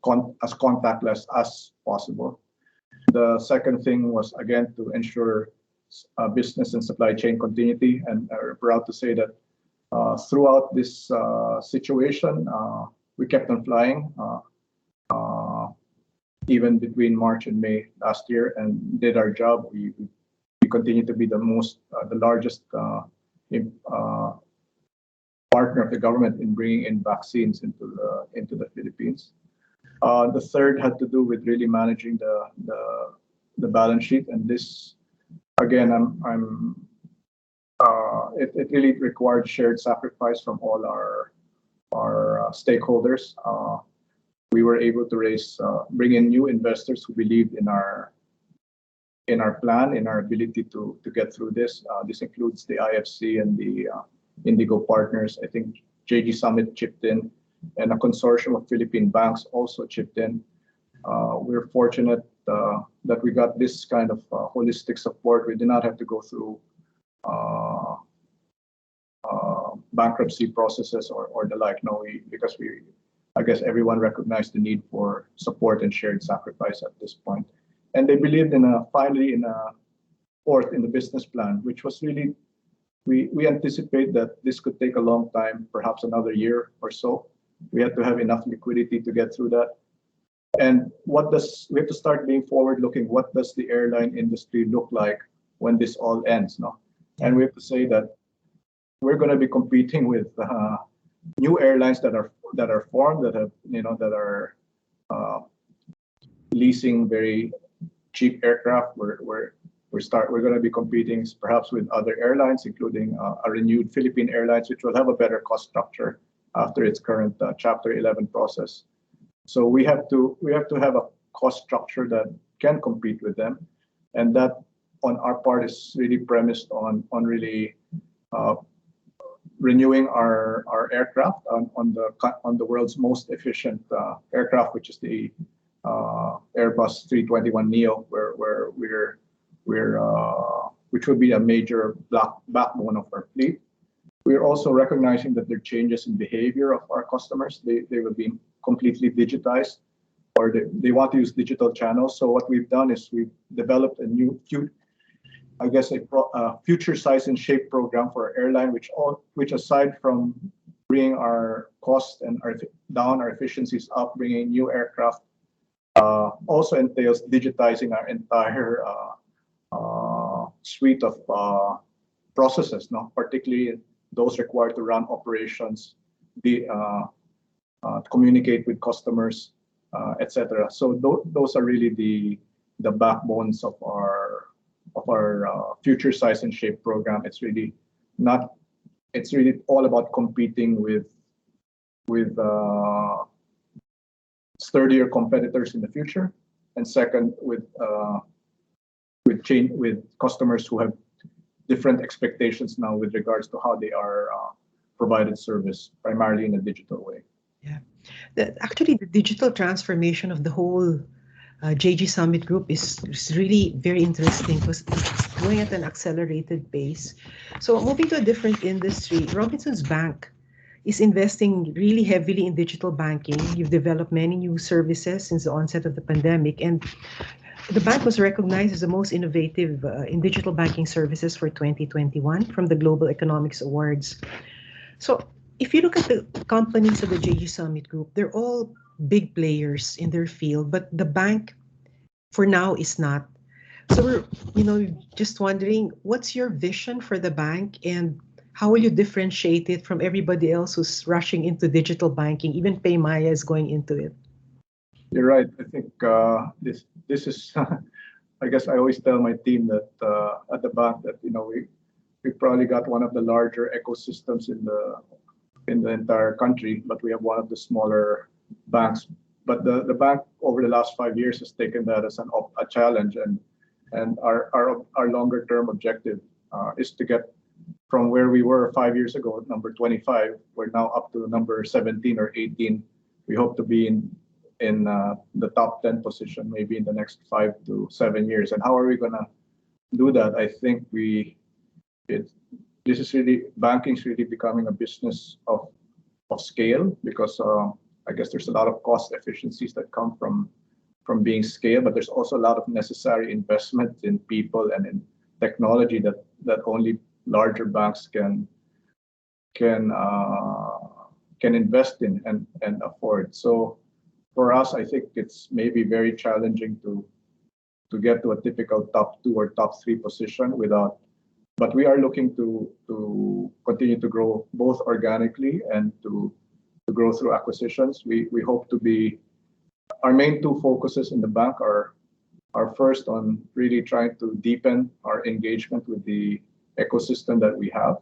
contactless as possible. The second thing was again to ensure business and supply chain continuity, and we're proud to say that Throughout this situation, we kept on flying, even between March and May last year, and did our job. We continue to be the largest partner of the government in bringing in vaccines into the Philippines. The third had to do with really managing the balance sheet, and this again, it really required shared sacrifice from all our stakeholders. We were able to bring in new investors who believed in our plan, in our ability to get through this. This includes the IFC and the Indigo partners. I think JG Summit chipped in, and a consortium of Philippine banks also chipped in. We're fortunate that we got this kind of holistic support. We did not have to go through bankruptcy processes or the like. No, because I guess everyone recognized the need for support and shared sacrifice at this point. And they believed finally in a fourth in the business plan, which was really, we anticipate that this could take a long time, perhaps another year or so. We had to have enough liquidity to get through that. And we have to start being forward looking. What does the airline industry look like when this all ends? No? And we have to say that we're going to be competing with new airlines that are formed, that are leasing very cheap aircraft. We're going to be competing perhaps with other airlines, including a renewed Philippine Airlines, which will have a better cost structure after its current Chapter 11 process. So we have to have a cost structure that can compete with them, and that on our part is really premised on really renewing our aircraft on the world's most efficient aircraft, which is the Airbus 321neo, which will be a major backbone of our fleet. We're also recognizing that there are changes in behavior of our customers. They will be completely digitized, or they want to use digital channels. So what we've done is we've developed a new, future size and shape program for our airline, which aside from bringing our costs and our efficiencies up, bringing new aircraft, also entails digitizing our entire suite of processes, particularly those required to run operations, communicate with customers, etc. So those are really the backbones of our future size and shape program. It's really all about competing with sturdier competitors in the future, and second with customers who have different expectations now with regards to how they are provided service, primarily in a digital way. Yeah, actually, the digital transformation of the whole JG Summit Group is really very interesting because it's going at an accelerated pace. So moving to a different industry, Robinsons Bank is investing really heavily in digital banking. You've developed many new services since the onset of the pandemic, and the bank was recognized as the most innovative in digital banking services for 2021 from the Global Economics Awards. So if you look at the companies of the JG Summit Group, they're all big players in their field, but the bank for now is not. So we're just wondering, what's your vision for the bank, and how will you differentiate it from everybody else who's rushing into digital banking? Even Paymaya is going into it. You're right. I think this is. I guess I always tell my team that at the bank that we probably got one of the larger ecosystems in the entire country, but we have one of the smaller banks. But the bank over the last 5 years has taken that as a challenge, and our longer term objective is to get from where we were 5 years ago, number 25. We're now up to number 17 or 18. We hope to be in the top 10 position maybe in the next 5 to 7 years. And how are we going to do that? I think banking is really becoming a business of scale, because I guess there's a lot of cost efficiencies that come from being scale, but there's also a lot of necessary investment in people and in technology that only larger banks can can invest in and afford. So for us, I think it's maybe very challenging to get to a typical top 2 or top 3 position without. But we are looking to continue to grow both organically and to grow through acquisitions. We hope to be. Our main 2 focuses in the bank are first on really trying to deepen our engagement with the ecosystem that we have,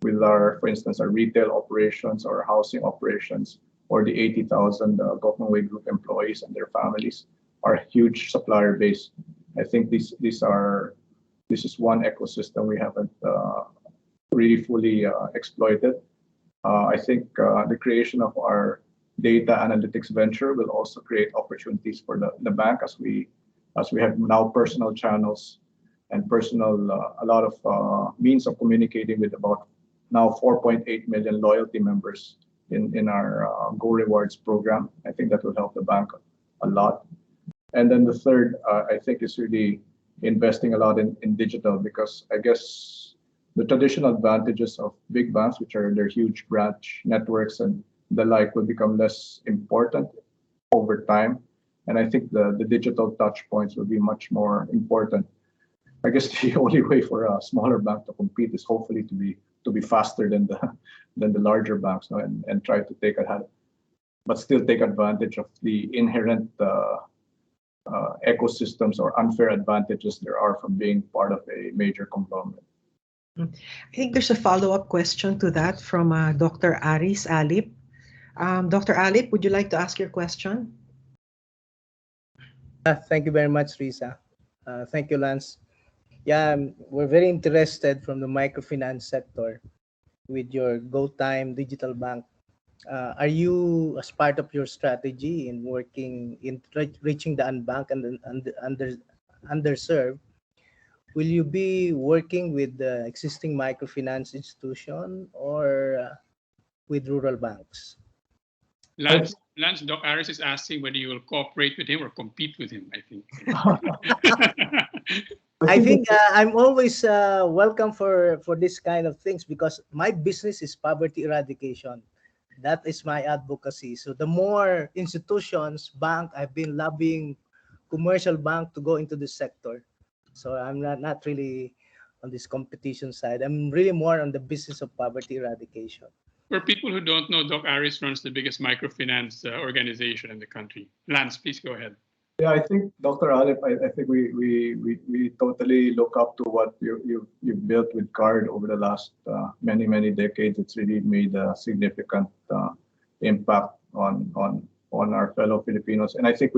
with our, for instance, our retail operations or housing operations, or the 80,000 Gokongwei Group employees and their families, our huge supplier base. I think this is one ecosystem we haven't really fully exploited. I think the creation of our data analytics venture will also create opportunities for the bank as we have now personal channels and a lot of means of communicating with about now 4.8 million loyalty members in our Go Rewards program. I think that will help the bank a lot. And then the third, I think, is really investing a lot in digital, because I guess the traditional advantages of big banks, which are their huge branch networks and the like, will become less important over time. And I think the digital touch points will be much more important. I guess the only way for a smaller bank to compete is hopefully to be faster than the larger banks, no? and try to take ahead, but still take advantage of the inherent ecosystems or unfair advantages there are from being part of a major conglomerate. I think there's a follow-up question to that from Dr. Aris Alip. Dr. Alip, would you like to ask your question? Thank you very much, Risa. Thank you, Lance. Yeah, we're very interested from the microfinance sector with your GoTime digital bank. Are you, as part of your strategy in working in reaching the unbanked and underserved, will you be working with the existing microfinance institution or with rural banks? Lance, Doc Aris is asking whether you will cooperate with him or compete with him, I think. I think I'm always welcome for this kind of things, because my business is poverty eradication. That is my advocacy. So the more institutions, bank, I've been lobbying commercial bank to go into this sector. So I'm not really on this competition side. I'm really more on the business of poverty eradication. For people who don't know, Doc Aris runs the biggest microfinance organization in the country. Lance, please go ahead. Yeah, I think Dr. Alip, I think we totally look up to what you've built with CARD over the last many decades. It's really made a significant impact on our fellow Filipinos. And I think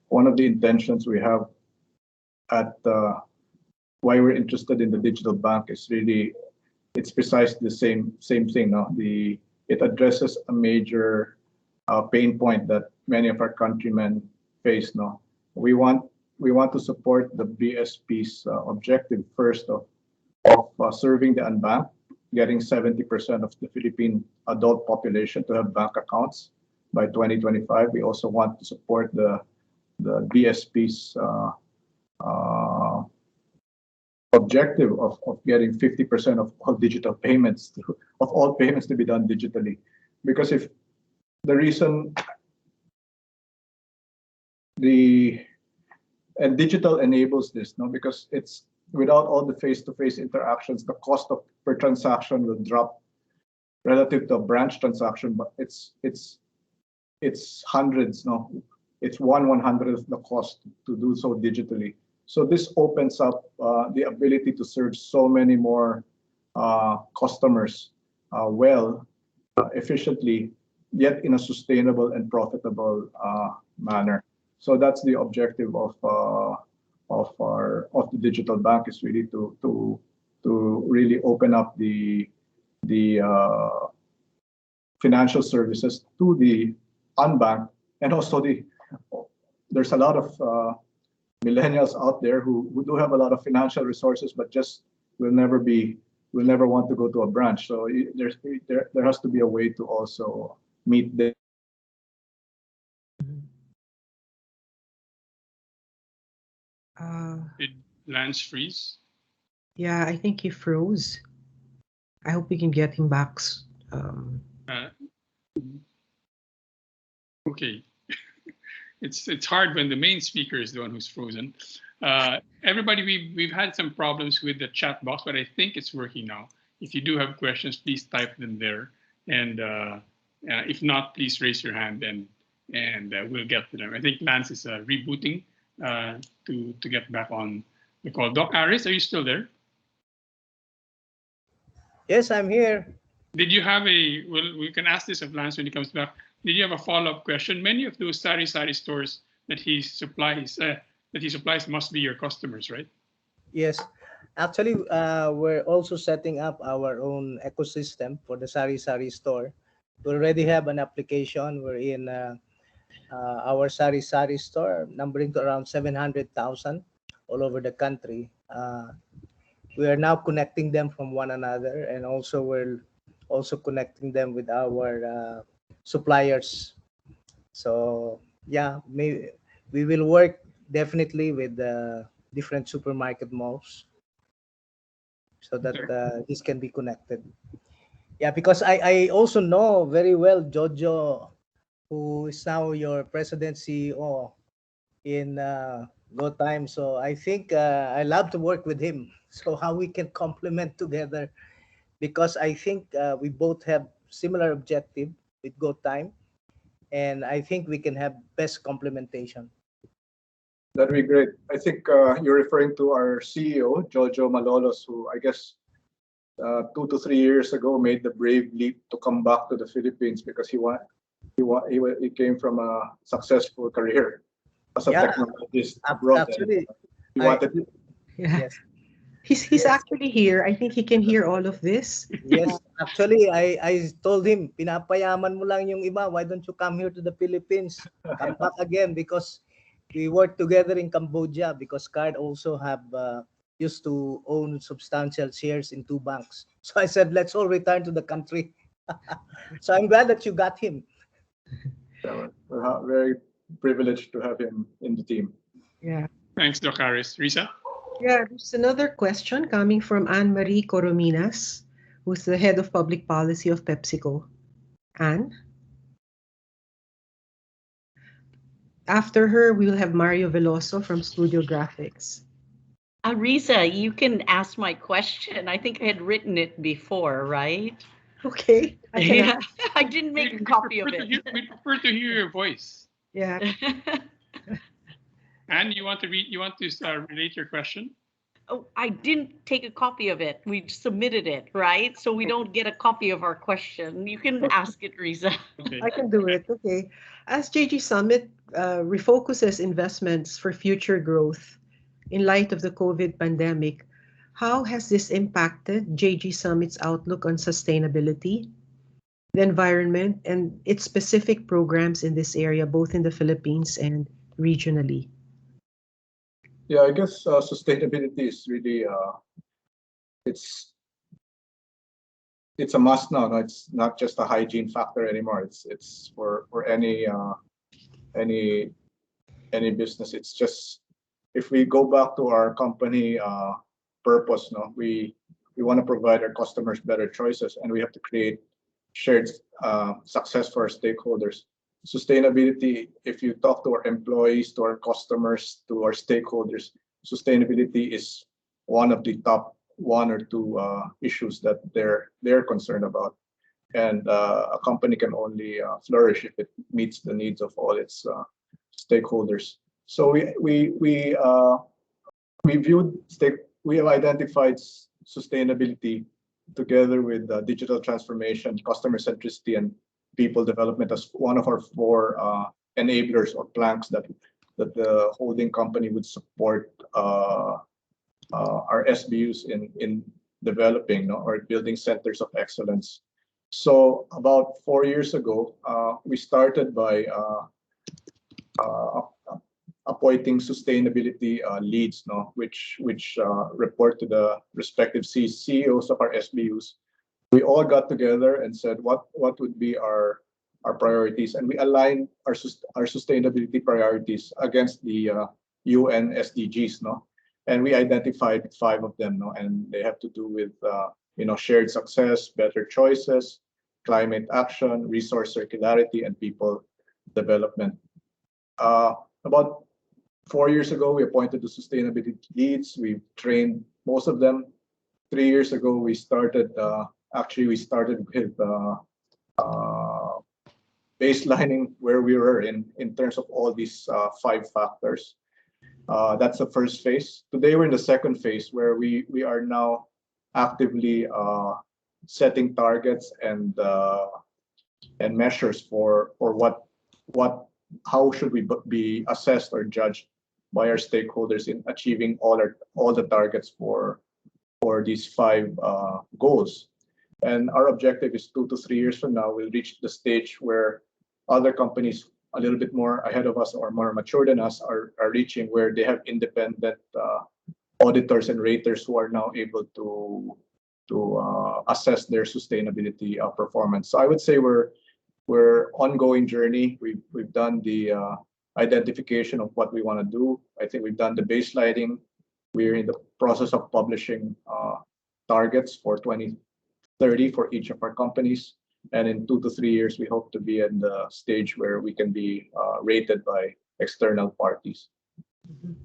one of the intentions we have at why we're interested in the digital bank is really, it's precisely the same thing. No? It addresses a major pain point that many of our countrymen face. No, we want to support the BSP's objective first of serving the unbanked, getting 70% of the Philippine adult population to have bank accounts by 2025. We also want to support the BSP's objective of getting 50% of all digital payments of all payments to be done digitally, because if the reason and digital enables this, no, because it's without all the face-to-face interactions, the cost per transaction will drop relative to a branch transaction, but it's hundreds, no, it's 1/100th the cost to do so digitally. So this opens up the ability to serve so many more customers efficiently, yet in a sustainable and profitable manner. So that's the objective of the digital bank, is really to really open up the financial services to the unbanked, and also there's a lot of millennials out there who do have a lot of financial resources, but just will never want to go to a branch. So there has to be a way to also meet the. Did Lance freeze? Yeah, I think he froze. I hope we can get him back. Uh, okay. It's hard when the main speaker is the one who's frozen. Everybody, we've had some problems with the chat box, but I think it's working now. If you do have questions, please type them there, and if not, please raise your hand and we'll get to them. I think Lance is rebooting to get back on the call. Doc Aris, are you still there? Yes, I'm here. Did you have well, we can ask this of Lance when he comes back. Did you have a follow-up question? Many of those sari-sari stores that he supplies must be your customers, right? Yes. Actually, we're also setting up our own ecosystem for the sari-sari store. We already have an application. We're in our sari-sari store, numbering to around 700,000 all over the country. We are now connecting them from one another, and also we're also connecting them with our suppliers. So yeah, maybe we will work definitely with different supermarket malls so that this can be connected. Yeah, because I also know very well Jojo, who is now your president CEO in Go Time. So I think I love to work with him. So how we can complement together, because I think we both have similar objective with Go Time, and I think we can have best complementation. That'd be great. I think you're referring to our CEO, Jojo Malolos, who I guess 2 to 3 years ago made the brave leap to come back to the Philippines because he came from a successful career as a technologist abroad. Actually, he wanted to. Yeah. Yes. He's actually here. I think he can hear all of this. Yes, actually, I told him, pinapayaman mo lang yung iba. Why don't you come here to the Philippines? Come back again, because we worked together in Cambodia, because Card also have used to own substantial shares in 2 banks. So I said, let's all return to the country. So I'm glad that you got him. Yeah, we're very privileged to have him in the team. Yeah. Thanks, Doc Harris. Risa? Yeah, there's another question coming from Anne-Marie Corominas, who's the head of public policy of PepsiCo. Anne? After her, we will have Mario Veloso from Studio Graphics. Risa, you can ask my question. I think I had written it before, right? Okay. I didn't make a copy of it. We prefer to hear your voice. Yeah. And you want to relate your question? Oh, I didn't take a copy of it. We submitted it, right? So we don't get a copy of our question. You can ask it, Risa. Okay. I can do it. Okay. As JG Summit refocuses investments for future growth in light of the COVID pandemic, how has this impacted JG Summit's outlook on sustainability, the environment, and its specific programs in this area, both in the Philippines and regionally? Yeah, I guess sustainability is really it's a must now. No? It's not just a hygiene factor anymore. It's for any business. It's just, if we go back to our company purpose, no, we want to provide our customers better choices, and we have to create shared success for our stakeholders. Sustainability, if you talk to our employees, to our customers, to our stakeholders, sustainability is one of the top 1 or 2 issues that they're concerned about. And a company can only flourish if it meets the needs of all its stakeholders. So we have identified sustainability together with digital transformation, customer centricity, and people development as one of our 4 enablers or planks that the holding company would support our SBUs in developing or building centers of excellence. So about 4 years ago, we started by appointing sustainability leads, which report to the respective CEOs of our SBUs. We all got together and said what would be our priorities, and we aligned our sustainability priorities against the UN SDGs, and we identified 5 of them, and they have to do with shared success, better choices, climate action, resource circularity, and people development. About 4 years ago, we appointed the sustainability leads. We trained most of them. 3 years ago, we started with baselining where we were in terms of all these 5 factors. That's the first phase. Today, we're in the second phase where we are now actively setting targets and measures for how should we be assessed or judged by our stakeholders in achieving all the targets for these 5 goals. And our objective is 2 to 3 years from now, we'll reach the stage where other companies a little bit more ahead of us or more mature than us are reaching, where they have independent auditors and raters who are now able to assess their sustainability performance. So I would say we're ongoing journey. We've done the identification of what we want to do. I think we've done the baselining. We're in the process of publishing targets for 2030 for each of our companies. And in 2 to 3 years, we hope to be in the stage where we can be rated by external parties.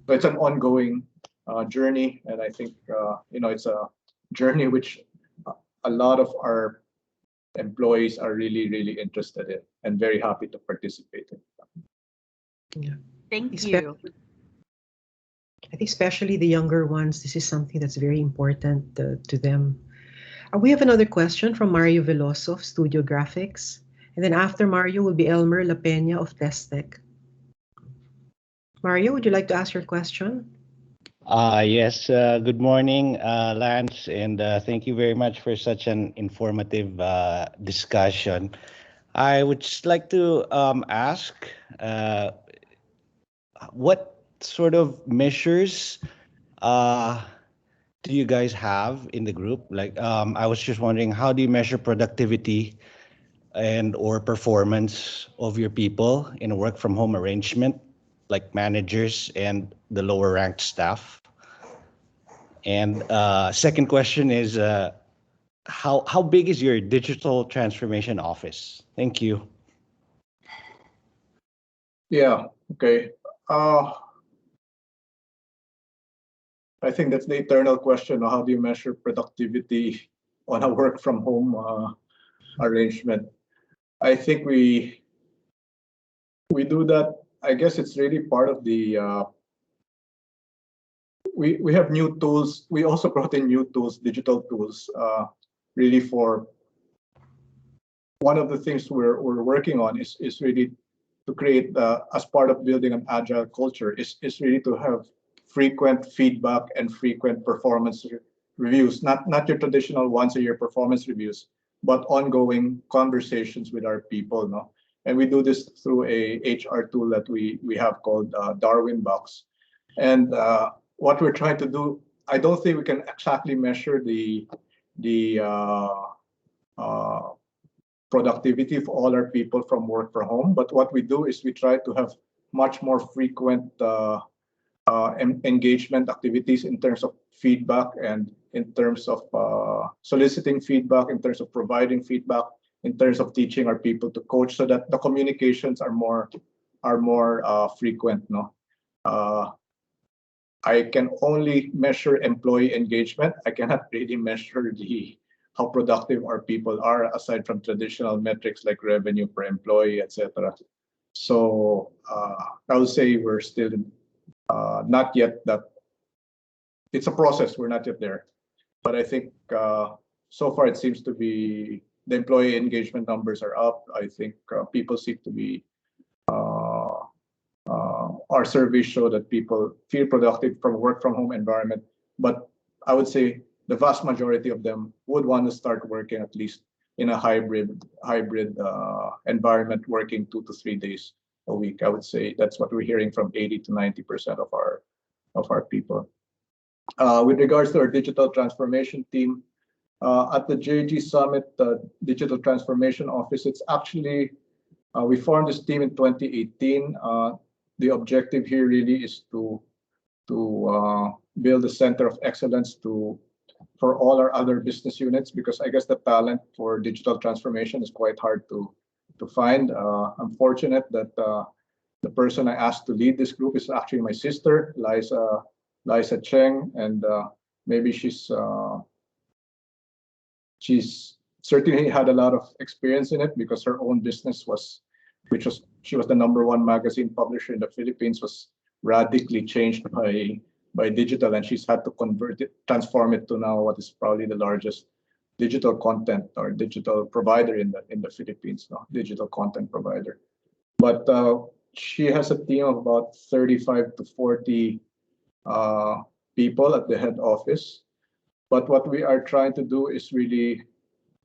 So it's an ongoing journey, and I think it's a journey which a lot of our employees are really, really interested in and very happy to participate in. Yeah. Thank you. I think especially the younger ones, this is something that's very important to them. We have another question from Mario Veloso of Studio Graphics. And then after Mario will be Elmer La Peña of Testec. Mario, would you like to ask your question? Yes, good morning, Lance, and thank you very much for such an informative discussion. I would just like to ask what sort of measures do you guys have in the group? Like, I was just wondering, how do you measure productivity and or performance of your people in a work from home arrangement, like managers and the lower ranked staff? And second question is, how big is your digital transformation office? Thank you. Yeah, okay. I think that's the eternal question. How do you measure productivity on a work from home arrangement? I think we do that. I guess it's really part of the we have new tools. We also brought in new tools, digital tools, really for one of the things we're working on is really to create as part of building an agile culture is really to have frequent feedback and frequent performance reviews, not your traditional once a year performance reviews, but ongoing conversations with our people. No? And we do this through a HR tool that we have called Darwin Box. And what we're trying to do, I don't think we can exactly measure the productivity of all our people from work from home. But what we do is we try to have much more frequent engagement activities in terms of feedback and in terms of soliciting feedback, in terms of providing feedback, in terms of teaching our people to coach, so that the communications are more frequent. No, I can only measure employee engagement. I cannot really measure how productive our people are aside from traditional metrics like revenue per employee, etc. So I would say we're still not yet that. It's a process. We're not yet there, but I think so far it seems to be the employee engagement numbers are up. I think people seem to be. Our surveys show that people feel productive from a work from home environment, but I would say the vast majority of them would want to start working at least in a hybrid environment, working 2 to 3 days a week. I would say that's what we're hearing from 80 to 90% of our people. With regards to our digital transformation team, at the JG Summit, the Digital Transformation Office, it's actually we formed this team in 2018. The objective here really is to build a center of excellence to for all our other business units, because I guess the talent for digital transformation is quite hard to find. I'm fortunate that the person I asked to lead this group is actually my sister, Liza Cheng, and maybe she's certainly had a lot of experience in it because her own business she was the #1 magazine publisher in the Philippines, was radically changed by digital, and she's had to transform it to now what is probably the largest digital content or digital provider in the Philippines, no? Digital content provider. But she has a team of about 35 to 40 people at the head office. But what we are trying to do is really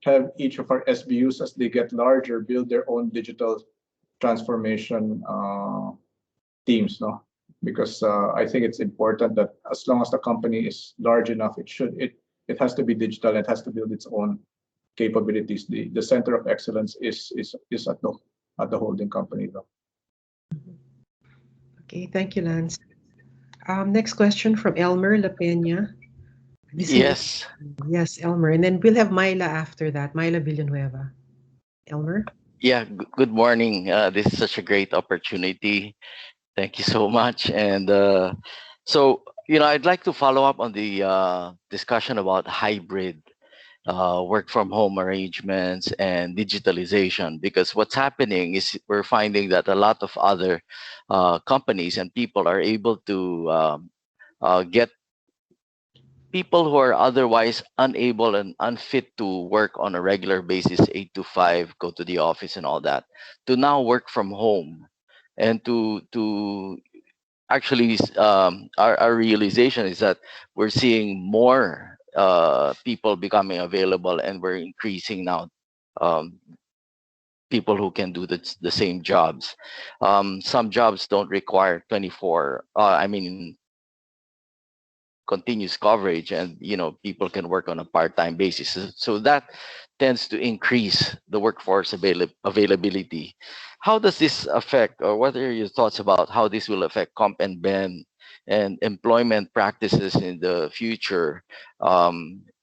have each of our SBUs, as they get larger, build their own digital transformation teams, no? Because I think it's important that as long as the company is large enough, it has to be digital. It has to build its own capabilities. The center of excellence is at the holding company, though. Okay, thank you, Lance. Next question from Elmer La Peña. Yes. Yes, Elmer. And then we'll have Myla after that, Myla Villanueva. Elmer? Yeah, good morning. This is such a great opportunity. Thank you so much. And so, I'd like to follow up on the discussion about hybrid work from home arrangements and digitalization, because what's happening is we're finding that a lot of other companies and people are able to get people who are otherwise unable and unfit to work on a regular basis, 8 to 5, go to the office and all that, to now work from home, and to actually our realization is that we're seeing more people becoming available, and we're increasing now um, people who can do the same jobs. Some jobs don't require 24 continuous coverage, and people can work on a part-time basis, so that tends to increase the workforce availability. How does this affect, or what are your thoughts about how this will affect comp and ben and employment practices in the future?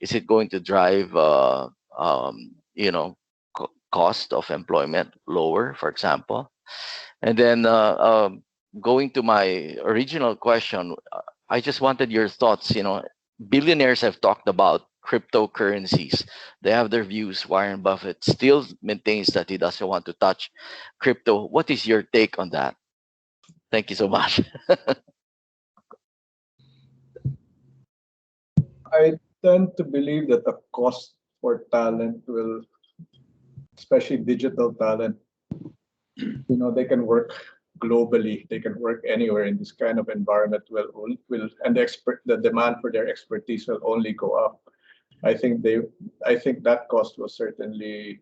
Is it going to drive cost of employment lower, for example? And then going to my original question, I just wanted your thoughts. Billionaires have talked about cryptocurrencies. They have their views. Warren Buffett still maintains that he doesn't want to touch crypto. What is your take on that? Thank you so much. I tend to believe that the cost for talent will, especially digital talent, they can work globally. They can work anywhere in this kind of environment. And the demand for their expertise will only go up. I think that cost will certainly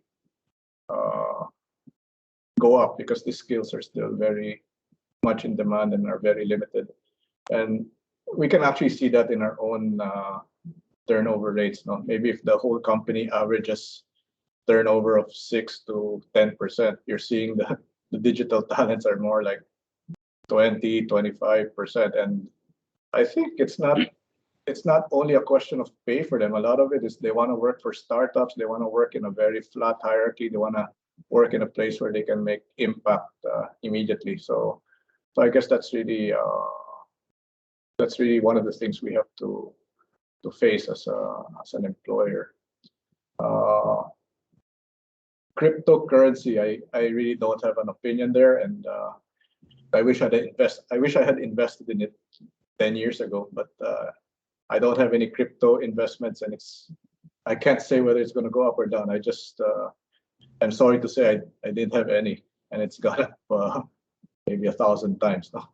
go up because these skills are still very much in demand and are very limited. And we can actually see that in our own turnover rates. No? Maybe if the whole company averages turnover of 6 to 10%, you're seeing the digital talents are more like 20, 25%. And I think it's not only a question of pay for them. A lot of it is they want to work for startups. They want to work in a very flat hierarchy. They want to work in a place where they can make impact immediately. So I guess that's really one of the things we have to face as an employer. Cryptocurrency, I really don't have an opinion there, and I wish I had invested in it 10 years ago, but I don't have any crypto investments, and I can't say whether it's going to go up or down. I'm sorry to say I didn't have any, and it's gone up maybe 1,000 times now.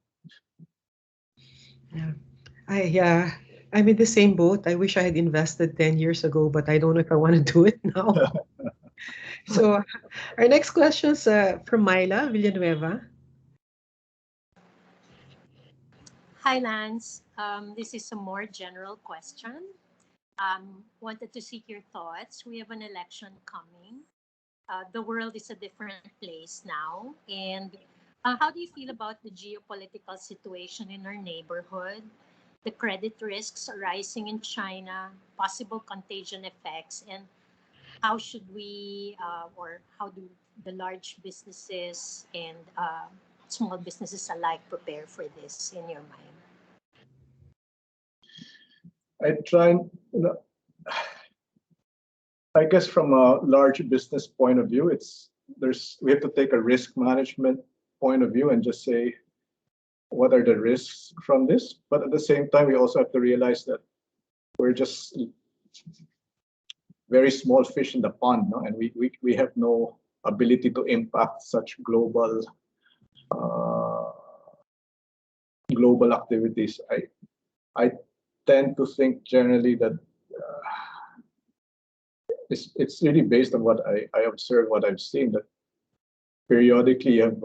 Yeah. I'm in the same boat. I wish I had invested 10 years ago, but I don't know if I want to do it now. So our next question is from Myla Villanueva. Hi, Lance. This is a more general question. Wanted to seek your thoughts. We have an election coming. The world is a different place now. And how do you feel about the geopolitical situation in our neighborhood? the credit risks arising in China, possible contagion effects, and how should we or how do the large businesses and small businesses alike prepare for this in your mind? I try and, I guess from a large business point of view, we have to take a risk management point of view and just say, what are the risks from this? But at the same time, we also have to realize that we're just very small fish in the pond, no? And we have no ability to impact such global activities. I tend to think generally that it's really based on what I observe, what I've seen, that periodically you have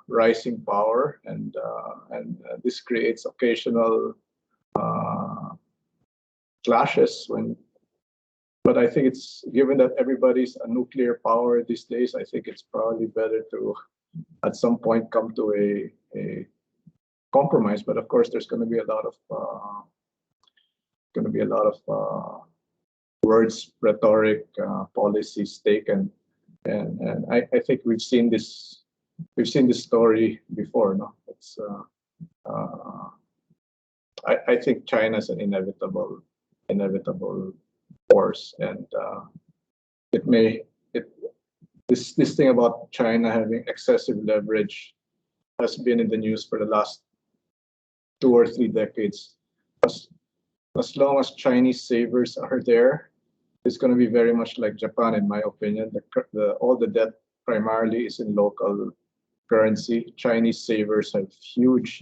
rising power, and this creates occasional clashes but I think it's, given that everybody's a nuclear power these days, I think it's probably better to at some point come to a compromise. But of course, there's going to be a lot of words, rhetoric, policies taken, and I think we've seen this story before. No, it's I think China's an inevitable force, and this thing about China having excessive leverage has been in the news for the last 2 or 3 decades. As long as Chinese savers are there, it's going to be very much like Japan, in my opinion. All the debt primarily is in local currency. Chinese savers have huge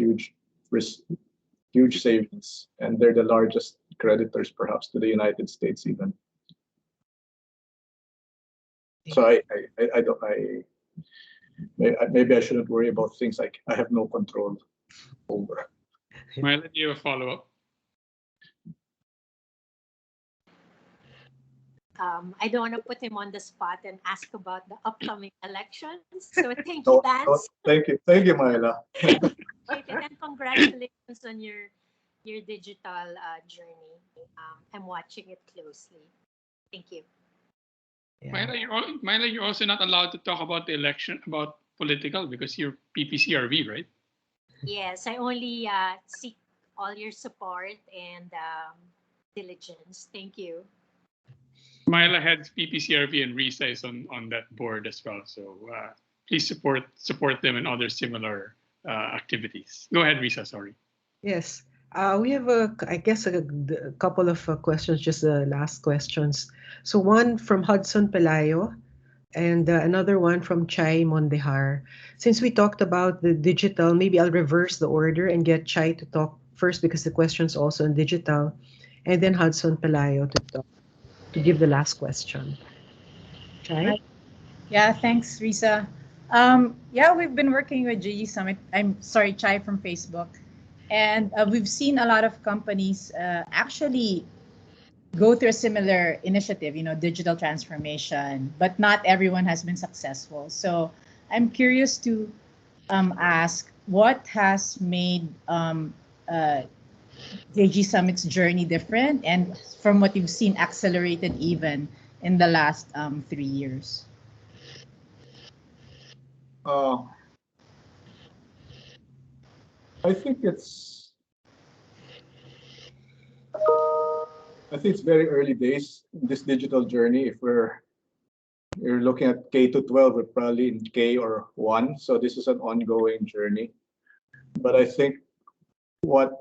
savings, and they're the largest creditors, perhaps, to the United States even. So maybe I shouldn't worry about things I have no control over. Myla, do you have a follow-up? I don't want to put him on the spot and ask about the upcoming elections. So thank you, Lance. Thank you, Myla. And congratulations on your digital journey. I'm watching it closely. Thank you. Yeah. Myla, you're also not allowed to talk about the election, about political, because you're PPCRV, right? Yes, I only seek all your support and diligence. Thank you. Myla heads PPCRV, and Risa is on that board as well. So please support them and other similar activities. Go ahead, Risa. Sorry. Yes. We have, I guess, a couple of questions, just the last questions. So one from Hudson Pelayo, and another one from Chai Mondehar. Since we talked about the digital, maybe I'll reverse the order and get Chai to talk first, because the question's also on digital, and then Hudson Pelayo to give the last question. Chai? Yeah, thanks, Risa. Yeah, we've been working with GE Summit. I'm sorry, Chai from Facebook. And we've seen a lot of companies actually go through a similar initiative, digital transformation, but not everyone has been successful. So I'm curious to ask, what has made JG Summit's journey different, and from what you've seen, accelerated even in the last 3 years? I think it's very early days in this digital journey. If you're looking at K to 12, we're probably in K or 1. So this is an ongoing journey. But I think what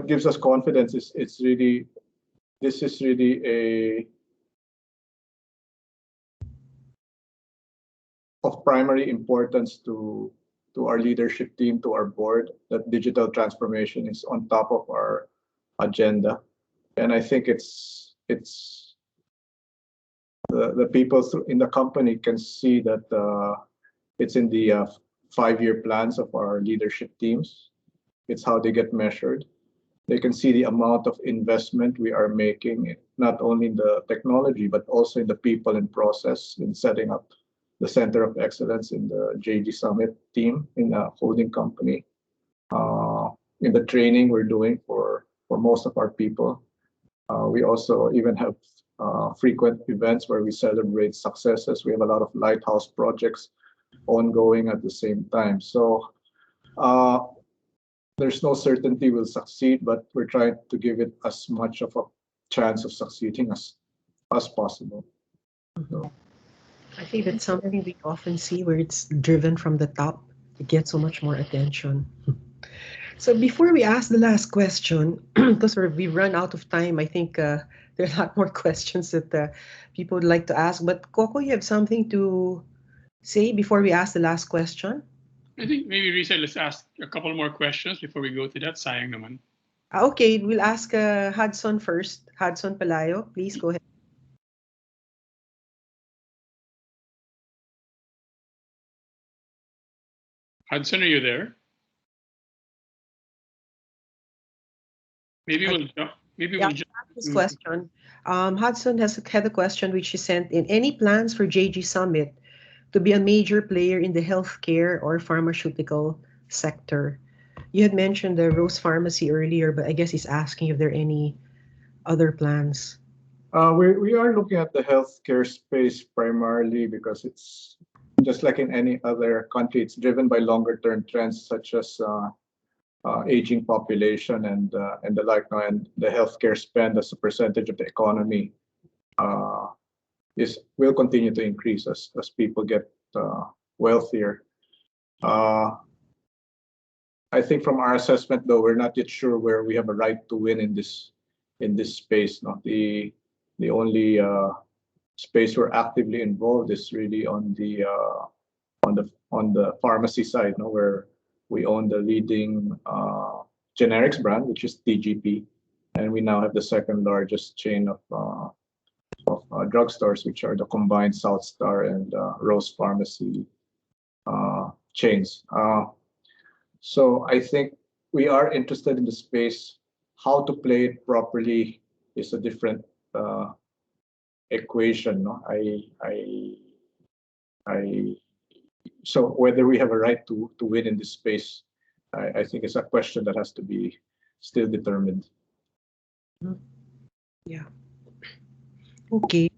gives us confidence is this is really of primary importance to our leadership team, to our board, that digital transformation is on top of our agenda. And I think it's the people in the company can see that it's in the 5-year plans of our leadership teams. It's how they get measured. They can see the amount of investment we are making, not only in the technology, but also in the people and process, in setting up the center of excellence in the JG Summit team in a holding company. In the training we're doing for most of our people. We also even have frequent events where we celebrate successes. We have a lot of lighthouse projects ongoing at the same time. So there's no certainty we'll succeed, but we're trying to give it as much of a chance of succeeding as possible. So, I think that's something we often see where it's driven from the top to get so much more attention. So before we ask the last question, because we've run out of time, I think there are a lot more questions that people would like to ask. But Coco, you have something to say before we ask the last question? I think maybe Risa, let's ask a couple more questions before we go to that. Sayang naman. Okay, we'll ask Hudson first. Hudson Palayo, please go ahead. Hudson, are you there? Maybe we'll jump. Maybe Yeah, we'll jump. this question. Hudson has had a question which he sent in. Any plans for JG Summit to be a major player in the healthcare or pharmaceutical sector? You had mentioned the Rose Pharmacy earlier, but I guess he's asking if there are any other plans. we are looking at the healthcare space primarily because it's just like in any other country, it's driven by longer term trends such as aging population and the like. And the healthcare spend as a percentage of the economy will continue to increase as people get wealthier. I think from our assessment, though, we're not yet sure where we have a right to win in this space. No, the only space we're actively involved is really on the pharmacy side, no, where we own the leading generics brand, which is TGP, and we now have the second largest chain of drugstores, which are the combined South Star and Rose Pharmacy chains. So I think we are interested in the space. How to play it properly is a different equation. No? So whether we have a right to win in this space, I think is a question that has to be still determined. Yeah. Okay.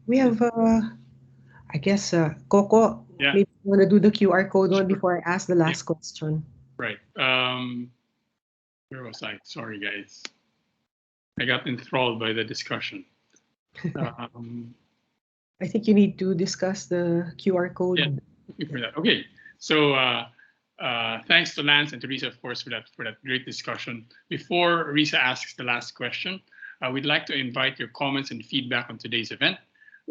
We have, I guess, Coco, Yeah. maybe you want to do the QR code one before I ask the last question. Right. Where was I? Sorry, guys. I got enthralled by the discussion. I think you need to discuss the QR code. Yeah, for that. Okay. So thanks to Lance and Teresa, of course, for that great discussion. Before Risa asks the last question, we'd like to invite your comments and feedback on today's event.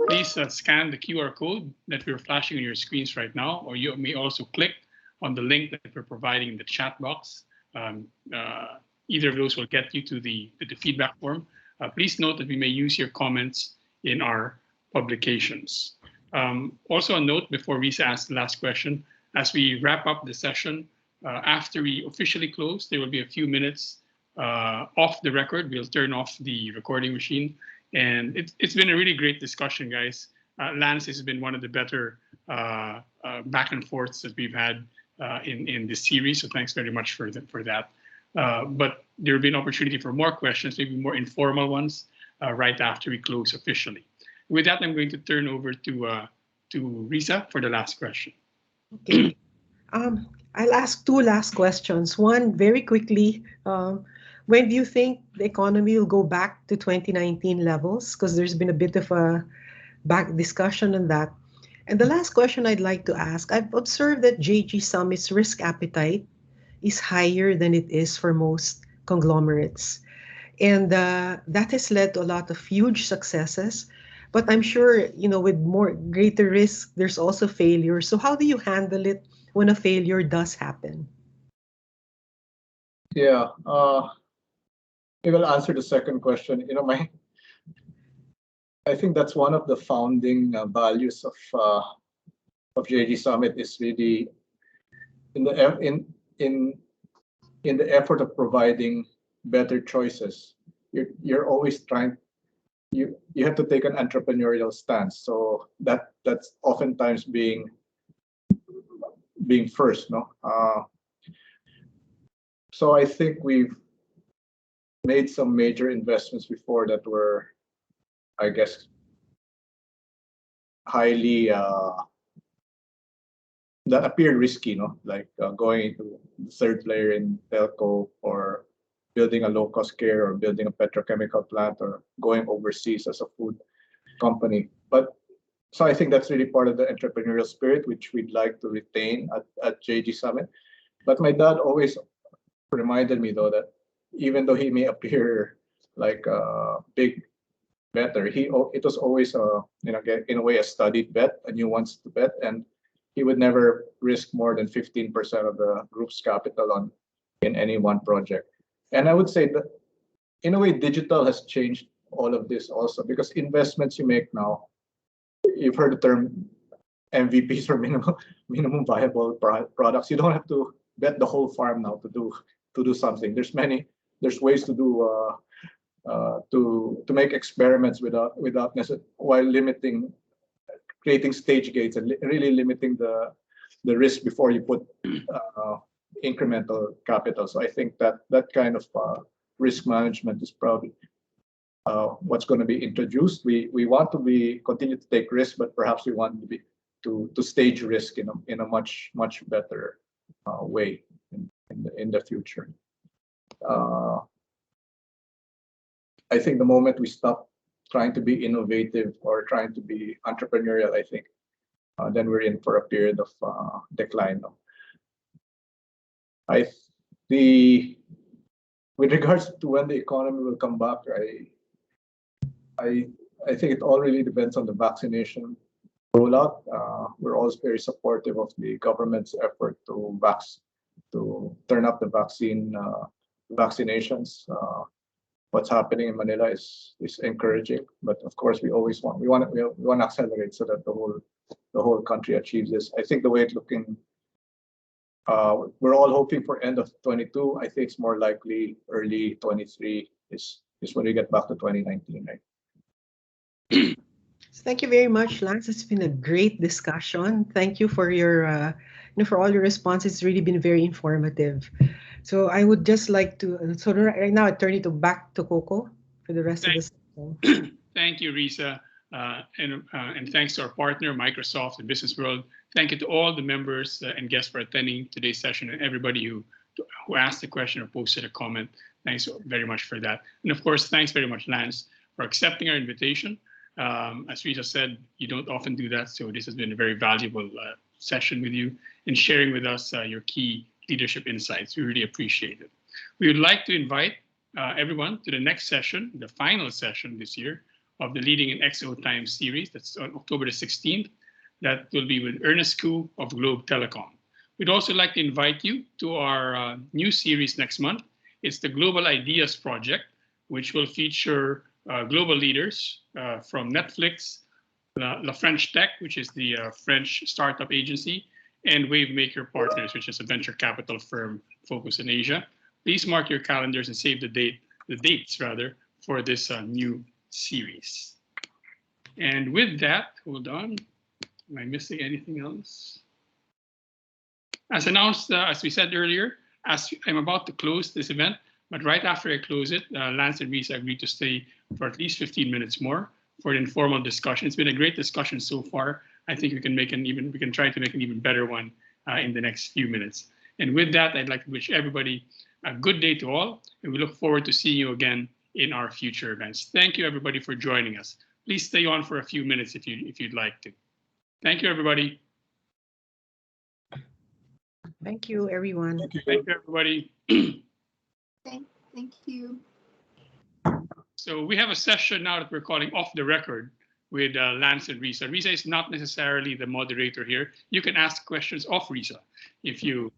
Please scan the QR code that we're flashing on your screens right now, or you may also click on the link that we're providing in the chat box. Either of those will get you to the feedback form. Please note that we may use your comments in our publications. Also a note before Risa asks the last question, as we wrap up the session, after we officially close, there will be a few minutes off the record. We'll turn off the recording machine. And it's been a really great discussion, guys. Lance has been one of the better back and forths that we've had in this series. So thanks very much for that. But there will be an opportunity for more questions, maybe more informal ones, right after we close officially. With that, I'm going to turn over to Risa for the last question. Okay. I'll ask two last questions. One, very quickly, when do you think the economy will go back to 2019 levels? Because there's been a bit of a back discussion on that. And the last question I'd like to ask, I've observed that JG Summit's risk appetite is higher than it is for most conglomerates. And that has led to a lot of huge successes. But I'm sure, with more greater risk, there's also failure. So how do you handle it when a failure does happen? Yeah, maybe I'll answer the second question. I think that's one of the founding values of JG Summit is really in the effort of providing better choices. You're always trying you have to take an entrepreneurial stance. So that's oftentimes being first, no. So I think we've made some major investments before that were, I guess, highly that appeared risky, no, like going into the third player in telco, or building a low-cost carrier, or building a petrochemical plant, or going overseas as a food company. But so I think that's really part of the entrepreneurial spirit, which we'd like to retain at JG Summit. But my dad always reminded me, though, that even though he may appear like a big better, it was always in a way a studied bet, a nuanced bet, and he would never risk more than 15% of the group's capital in any one project. And I would say that in a way, digital has changed all of this also, because investments you make now, you've heard the term MVPs, or minimum viable products. You don't have to bet the whole farm now to do something. There's ways to do to make experiments without while creating stage gates and really limiting the risk before you put incremental capital. So I think that kind of risk management is probably what's going to be introduced. We want to continue to take risks, but perhaps we want to stage risk in a much better way in the future. I think the moment we stop trying to be innovative or trying to be entrepreneurial, I think then we're in for a period of decline. With regards to when the economy will come back, I think it all really depends on the vaccination rollout. We're also very supportive of the government's effort to turn up the vaccinations. What's happening in Manila is encouraging, but of course we want to accelerate so that the whole country achieves this. I think the way it's looking, we're all hoping for end of 22. I think it's more likely early 23 is when we get back to 2019, right? Thank you very much, Lance. It's been a great discussion. Thank you for your, for all your responses. It's really been very informative. So I would just like to, so right now I turn it back to Coco for the rest of the session. Thank you, Risa. And thanks to our partner, Microsoft and Business World. Thank you to all the members and guests for attending today's session, and everybody who asked a question or posted a comment. Thanks very much for that. And of course, thanks very much, Lance, for accepting our invitation. As Risa said, you don't often do that, so this has been a very valuable session with you and sharing with us your key leadership insights. We really appreciate it. We would like to invite everyone to the next session, the final session this year of the Leading in XO Times series. That's on October the 16th. That will be with Ernest Koo of Globe Telecom. We'd also like to invite you to our new series next month. It's the Global Ideas Project, which will feature global leaders from Netflix, La French Tech, which is the French startup agency, and Wavemaker Partners, which is a venture capital firm focused in Asia. Please mark your calendars and save the dates for this new series. And with that, hold on, am I missing anything else? As announced, as we said earlier, as I'm about to close this event, but right after I close it, Lance and Risa agreed to stay for at least 15 minutes more for an informal discussion. It's been a great discussion so far. I think we can try to make an even better one in the next few minutes. And with that, I'd like to wish everybody a good day to all, and we look forward to seeing you again in our future events. Thank you, everybody, for joining us. Please stay on for a few minutes if you'd like to. Thank you, everybody. Thank you, everyone. Thank you, everybody. Thank you. So we have a session now that we're calling Off the Record with Lance and Risa. Risa is not necessarily the moderator here. You can ask questions of Risa if you